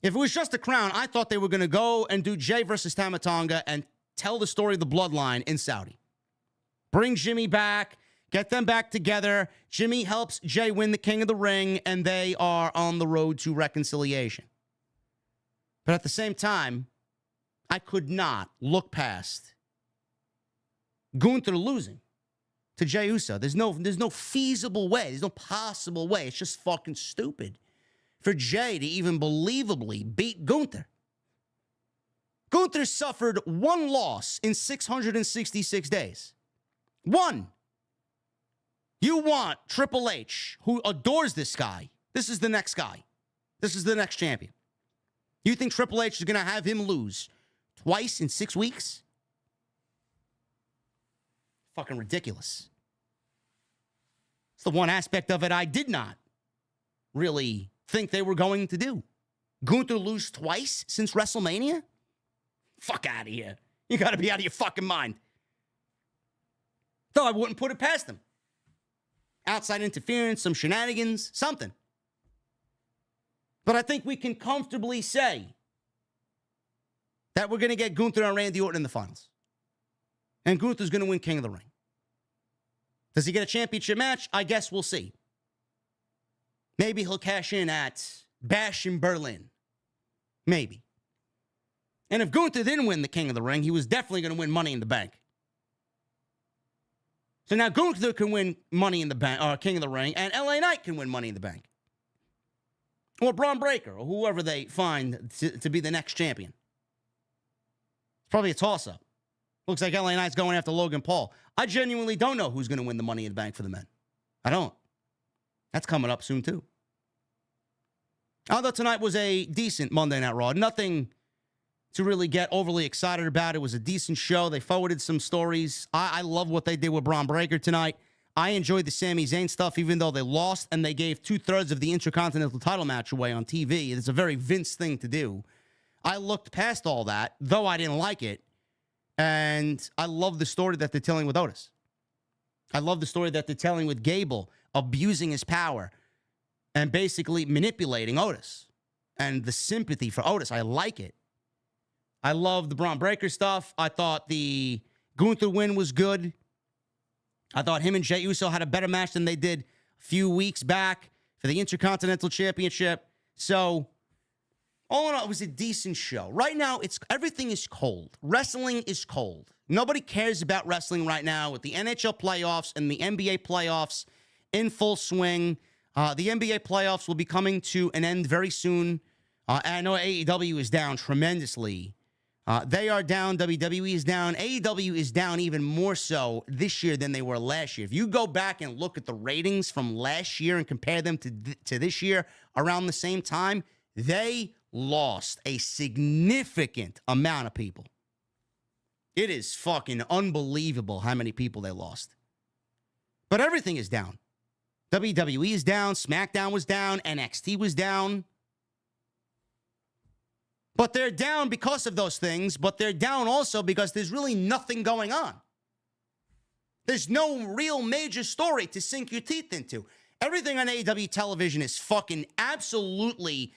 If it was just a crown, I thought they were going to go and do Jey versus Tama Tonga and tell the story of the bloodline in Saudi. Bring Jimmy back, get them back together. Jimmy helps Jey win the King of the Ring, and they are on the road to reconciliation. But at the same time, I could not look past Gunther losing to Jey Uso. There's no feasible way. There's no possible way. It's just fucking stupid for Jey to even believably beat Gunther. Gunther suffered one loss in 666 days. One. You want Triple H, who adores this guy. This is the next guy. This is the next champion. You think Triple H is going to have him lose twice in 6 weeks? Fucking ridiculous. It's the one aspect of it I did not really think they were going to do. Gunther lose twice since WrestleMania? Fuck out of here. You got to be out of your fucking mind. Though I wouldn't put it past them. Outside interference, some shenanigans, something. But I think we can comfortably say that we're going to get Gunther and Randy Orton in the finals. And Gunther's going to win King of the Ring. Does he get a championship match? I guess we'll see. Maybe he'll cash in at Bash in Berlin. Maybe. And if Gunther didn't win the King of the Ring, he was definitely going to win Money in the Bank. So now Gunther can win Money in the Bank, or King of the Ring, and LA Knight can win Money in the Bank. Or Bron Breakker, or whoever they find to be the next champion. It's probably a toss-up. Looks like LA Knight's going after Logan Paul. I genuinely don't know who's going to win the Money in the Bank for the men. I don't. That's coming up soon, too. Although tonight was a decent Monday Night Raw. Nothing to really get overly excited about. It was a decent show. They forwarded some stories. I love what they did with Bron Breakker tonight. I enjoyed the Sami Zayn stuff, even though they lost and they gave 2/3 of the Intercontinental title match away on TV. It's a very Vince thing to do. I looked past all that, though I didn't like it. And I love the story that they're telling with Otis. I love the story that they're telling with Gable, abusing his power and basically manipulating Otis. And the sympathy for Otis, I like it. I love the Bron Breakker stuff. I thought the Gunther win was good. I thought him and Jey Uso had a better match than they did a few weeks back for the Intercontinental Championship. So, all in all, it was a decent show. Right now, everything is cold. Wrestling is cold. Nobody cares about wrestling right now with the NHL playoffs and the NBA playoffs in full swing. The NBA playoffs will be coming to an end very soon. And I know AEW is down tremendously. They are down. WWE is down. AEW is down even more so this year than they were last year. If you go back and look at the ratings from last year and compare them to this year around the same time, they lost a significant amount of people. It is fucking unbelievable how many people they lost. But everything is down. WWE is down. SmackDown was down. NXT was down. But they're down because of those things, but they're down also because there's really nothing going on. There's no real major story to sink your teeth into. Everything on AEW television is fucking absolutely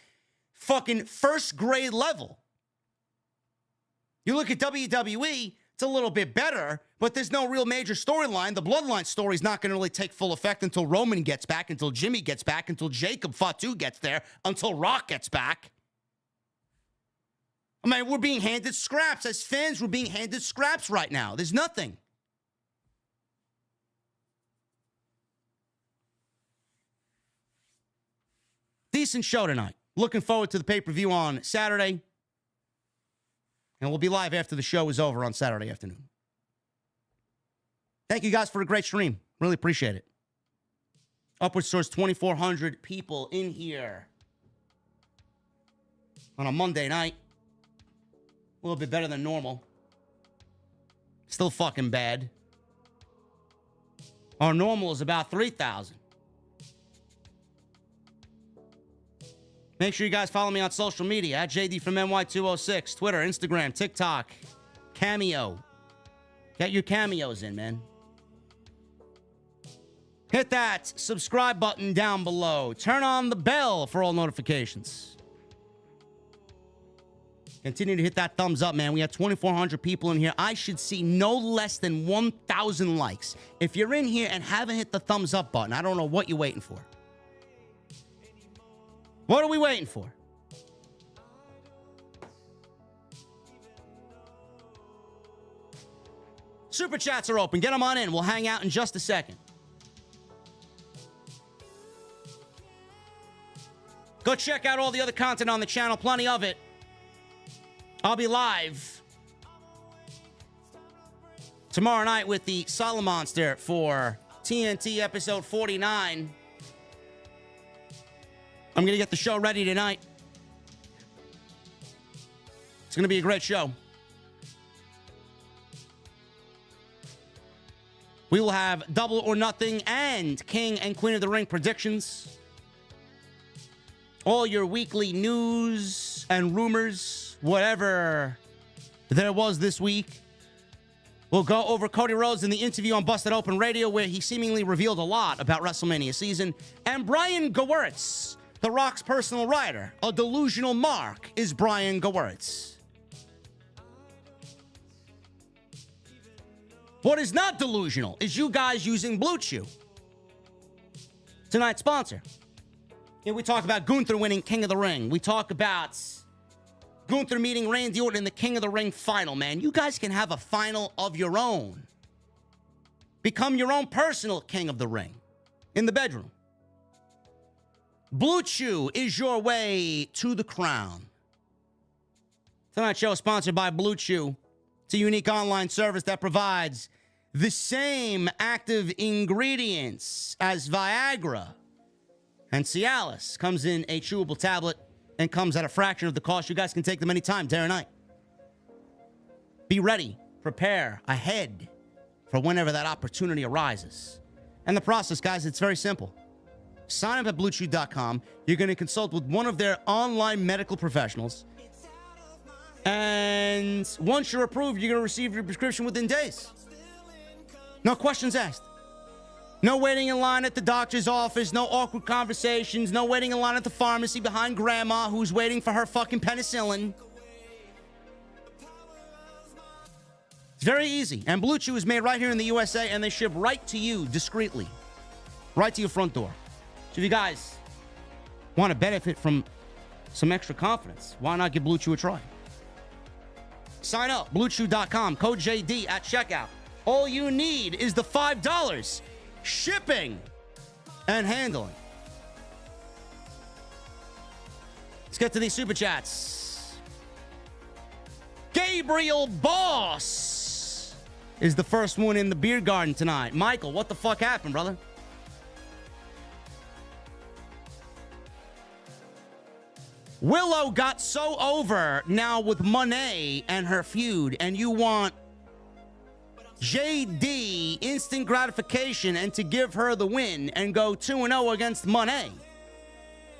fucking first grade level. You look at WWE, it's a little bit better, but there's no real major storyline. The Bloodline story is not going to really take full effect until Roman gets back, until Jimmy gets back, until Jacob Fatu gets there, until Rock gets back. I mean, we're being handed scraps. As fans, we're being handed scraps right now. There's nothing. Decent show tonight. Looking forward to the pay-per-view on Saturday. And we'll be live after the show is over on Saturday afternoon. Thank you guys for a great stream. Really appreciate it. Upwards towards 2,400 people in here on a Monday night. A little bit better than normal. Still fucking bad. Our normal is about 3,000. Make sure you guys follow me on social media at JDfromNY206, Twitter, Instagram, TikTok, Cameo. Get your cameos in, man. Hit that subscribe button down below. Turn on the bell for all notifications. Continue to hit that thumbs up, man. We have 2,400 people in here. I should see no less than 1,000 likes. If you're in here and haven't hit the thumbs up button, I don't know what you're waiting for. What are we waiting for? Super chats are open. Get them on in. We'll hang out in just a second. Go check out all the other content on the channel. Plenty of it. I'll be live tomorrow night with the Solid Monster for TNT episode 49. I'm going to get the show ready tonight. It's going to be a great show. We will have Double or Nothing and King and Queen of the Ring predictions. All your weekly news and rumors, whatever there was this week. We'll go over Cody Rhodes in the interview on Busted Open Radio, where he seemingly revealed a lot about WrestleMania season. And Brian Gewirtz, The Rock's personal writer. A delusional mark is Brian Gewirtz. What is not delusional is you guys using Blue Chew. Tonight's sponsor. We talk about Gunther winning King of the Ring. We talk about Gunther meeting Randy Orton in the King of the Ring final, man. You guys can have a final of your own. Become your own personal King of the Ring in the bedroom. Blue Chew is your way to the crown. Tonight's show is sponsored by Blue Chew. It's a unique online service that provides the same active ingredients as Viagra and Cialis. Comes in a chewable tablet and comes at a fraction of the cost. You guys can take them anytime, day or night. Be ready. Prepare ahead for whenever that opportunity arises. And the process, guys, it's very simple. Sign up at BlueChew.com. You're going to consult with one of their online medical professionals. And once you're approved, you're going to receive your prescription within days. No questions asked. No waiting in line at the doctor's office. No awkward conversations. No waiting in line at the pharmacy behind grandma who's waiting for her fucking penicillin. It's very easy. And Blue Chew is made right here in the USA, and they ship right to you discreetly. Right to your front door. So if you guys want to benefit from some extra confidence, why not give Blue Chew a try? Sign up, BlueChew.com, code JD at checkout. All you need is the $5 shipping and handling. Let's get to these super chats. Gabriel Boss is the first one in the beer garden tonight. Michael, what the fuck happened, brother? Willow got so over now with Monet and her feud, and you want JD instant gratification and to give her the win and go 2-0 against Monet.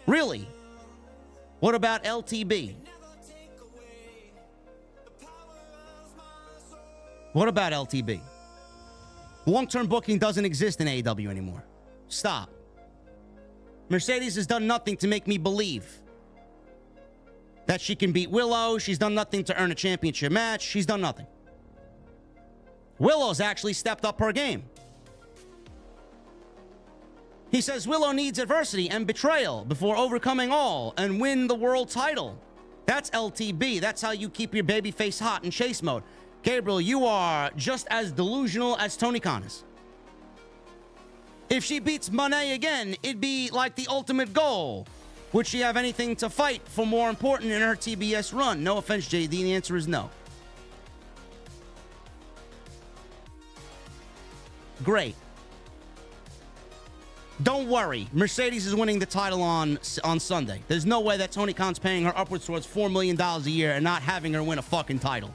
Really? What about LTB? What about LTB? Long-term booking doesn't exist in AEW anymore. Stop. Mercedes has done nothing to make me believe that she can beat Willow. She's done nothing to earn a championship match. She's done nothing. Willow's actually stepped up her game. He says Willow needs adversity and betrayal before overcoming all and win the world title. That's LTB. That's how you keep your babyface hot in chase mode. Gabriel, you are just as delusional as Tony Khan is. If she beats Monet again, it'd be like the ultimate goal. Would she have anything to fight for more important in her TBS run? No offense, JD. The answer is no. Great. Don't worry. Mercedes is winning the title on Sunday. There's no way that Tony Khan's paying her upwards towards $4 million a year and not having her win a fucking title.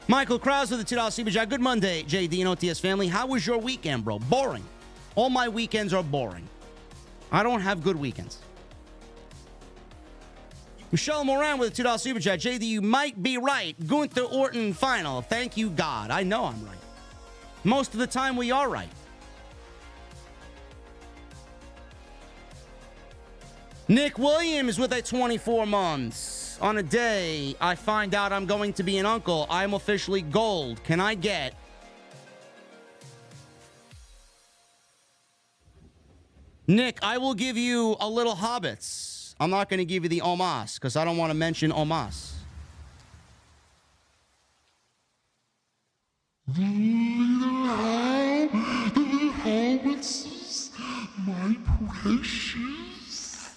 Michael Krause with the $2 Super Chat. Good Monday, JD and OTS family. How was your weekend, bro? Boring. All my weekends are boring. I don't have good weekends. Michelle Moran with a $2 Super Chat. JD, you might be right. Gunther Orton final. Thank you, God. I know I'm right. Most of the time, we are right. Nick Williams with a 24 months. On a day I find out I'm going to be an uncle, I'm officially gold. Can I get... Nick, I will give you a little hobbits. I'm not going to give you the Omas, because I don't want to mention Omas. The hobbits, my vibrations.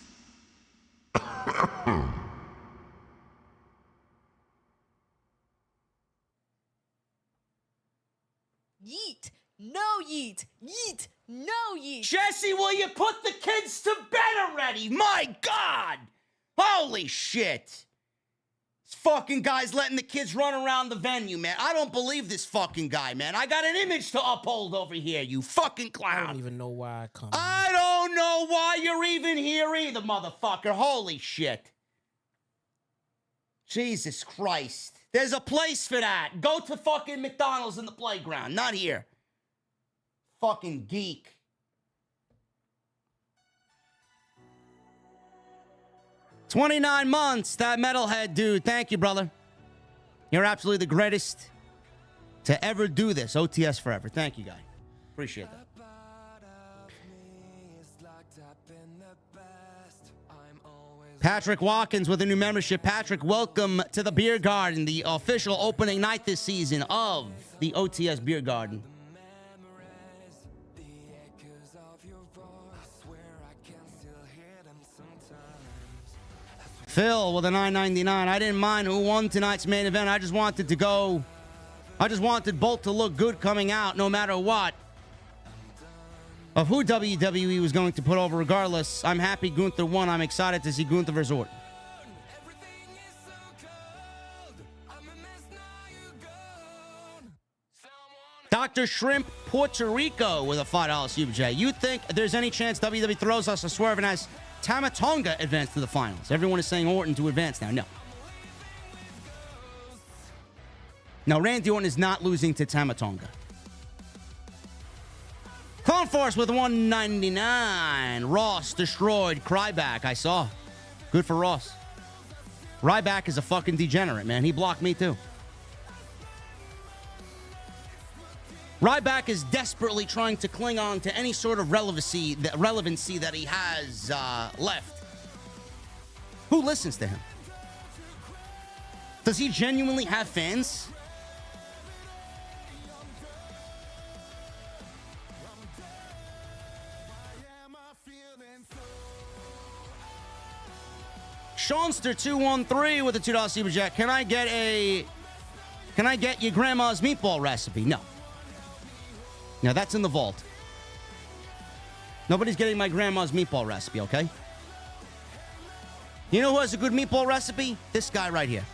Yeet. No yeet. Yeet. No yeet. Jesse, will you put the kids to bed already? My God! Holy shit! This fucking guy's letting the kids run around the venue, man. I don't believe this fucking guy, man. I got an image to uphold over here, you fucking clown. I don't even know why I come. I don't know why you're even here either, motherfucker. Holy shit. Jesus Christ. There's a place for that. Go to fucking McDonald's in the playground, not here. Fucking geek. $29 months, that metalhead dude. Thank you, brother. You're absolutely the greatest to ever do this. OTS forever. Thank you, guy. Appreciate that. Patrick Watkins with a new membership. Patrick, welcome to the Beer Garden, the official opening night this season of the OTS Beer Garden. Phil with a $9.99. I didn't mind who won tonight's main event. I just wanted both to look good coming out no matter what. Of who WWE was going to put over regardless. I'm happy Gunther won. I'm excited to see Gunther versus Orton. Dr. Shrimp Puerto Rico with a $5 Super J. You think there's any chance WWE throws us a swerve and has Tama Tonga advance to the finals? Everyone is saying Orton to advance now. No. No, Randy Orton is not losing to Tama Tonga. Clone Force with $1.99. Ross destroyed Cryback. I saw. Good for Ross. Ryback is a fucking degenerate, man. He blocked me too. Ryback is desperately trying to cling on to any sort of relevancy that he has left. Who listens to him? Does he genuinely have fans? Seanster213 with a $2 Super Jack. Can I get your grandma's meatball recipe? No. Now that's in the vault. Nobody's getting my grandma's meatball recipe, okay? You know who has a good meatball recipe? This guy right here.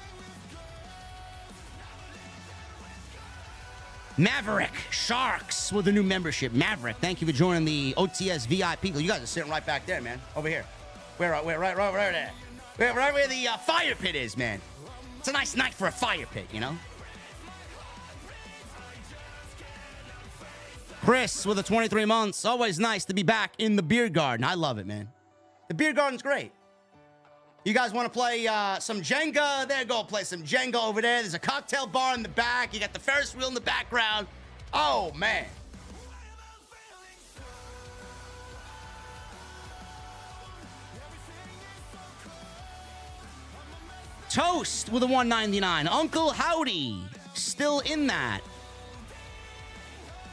Maverick Sharks with a new membership. Maverick, thank you for joining the OTS VIP. You guys are sitting right back there, man. Over here. Right there. Right where the fire pit is, man. It's a nice night for a fire pit, you know? Chris with a 23 months. Always nice to be back in the beer garden. I love it, man. The beer garden's great. You guys want to play some Jenga? There, go play some Jenga over there. There's a cocktail bar in the back. You got the Ferris wheel in the background. Oh, man. Toast with a $1.99. Uncle Howdy still in that.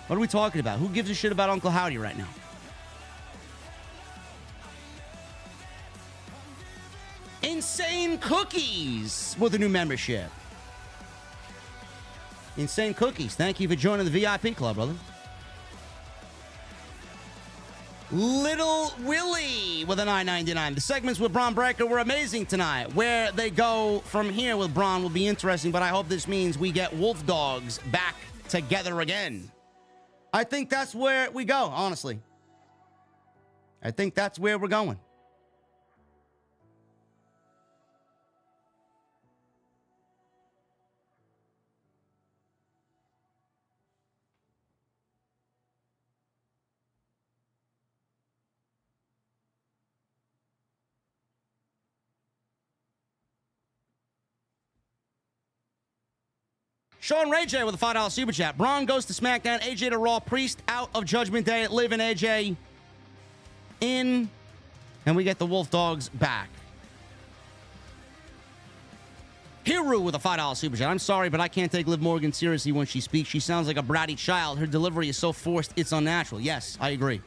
What are we talking about? Who gives a shit about Uncle Howdy right now? Insane Cookies with a new membership. Insane Cookies, thank you for joining the VIP club, brother. Little Willie with a $9.99. The segments with Braun Breaker were amazing tonight. Where they go from here with Braun will be interesting, but I hope this means we get Wolf Dogs back together again. I think that's where we go, honestly. I think that's where we're going. Sean Ray J with a $5 Super Chat. Braun goes to SmackDown. AJ to Raw. Priest out of Judgment Day. Liv and AJ in. And we get the Wolf Dogs back. Hiru with a $5 Super Chat. I'm sorry, but I can't take Liv Morgan seriously when she speaks. She sounds like a bratty child. Her delivery is so forced, it's unnatural. Yes, I agree.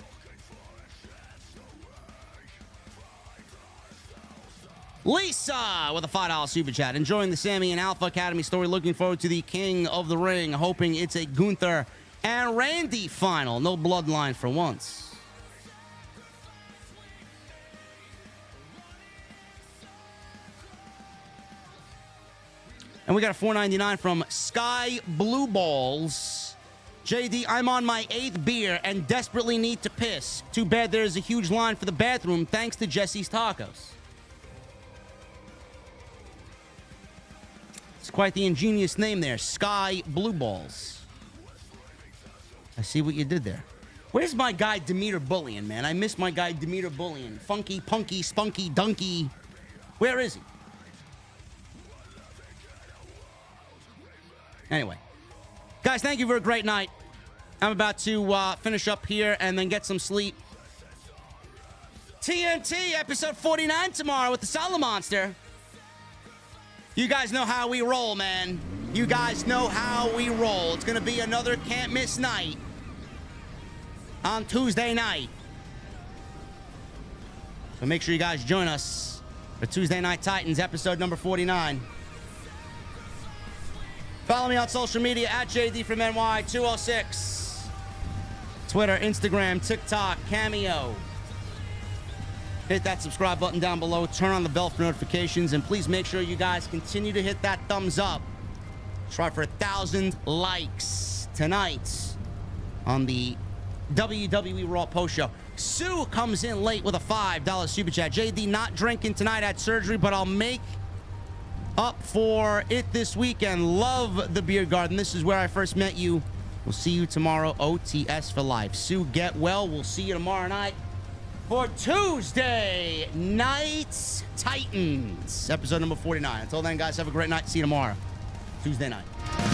Lisa with a $5 super chat. Enjoying the Sami and Alpha Academy story. Looking forward to the King of the Ring. Hoping it's a Gunther and Randy final. No bloodline for once. And we got a $4.99 from Sky Blue Balls. JD, I'm on my 8th beer and desperately need to piss. Too bad there's a huge line for the bathroom thanks to Jesse's Tacos. It's quite the ingenious name there, Sky Blue Balls. I see what you did there. Where's my guy Demeter Bullion, man? I miss my guy Demeter Bullion. Funky, punky, spunky, dunky. Where is he? Anyway, guys, thank you for a great night. I'm about to finish up here and then get some sleep. TNT episode 49 tomorrow with the Solid Monster. You guys know how we roll, man. You guys know how we roll. It's going to be another can't miss night on Tuesday night. So make sure you guys join us for Tuesday Night Titans episode number 49. Follow me on social media at JDfromNY 206. Twitter, Instagram, TikTok, Cameo. Hit that subscribe button down below. Turn on the bell for notifications. And please make sure you guys continue to hit that thumbs up. Try for 1,000 likes tonight on the WWE Raw post show. Sue comes in late with a $5 super chat. JD, not drinking tonight, had surgery, but I'll make up for it this weekend. Love the beer garden. This is where I first met you. We'll see you tomorrow. OTS for life. Sue, get well. We'll see you tomorrow night for Tuesday Night Titans, episode number 49. Until then, guys, have a great night. See you tomorrow, Tuesday night.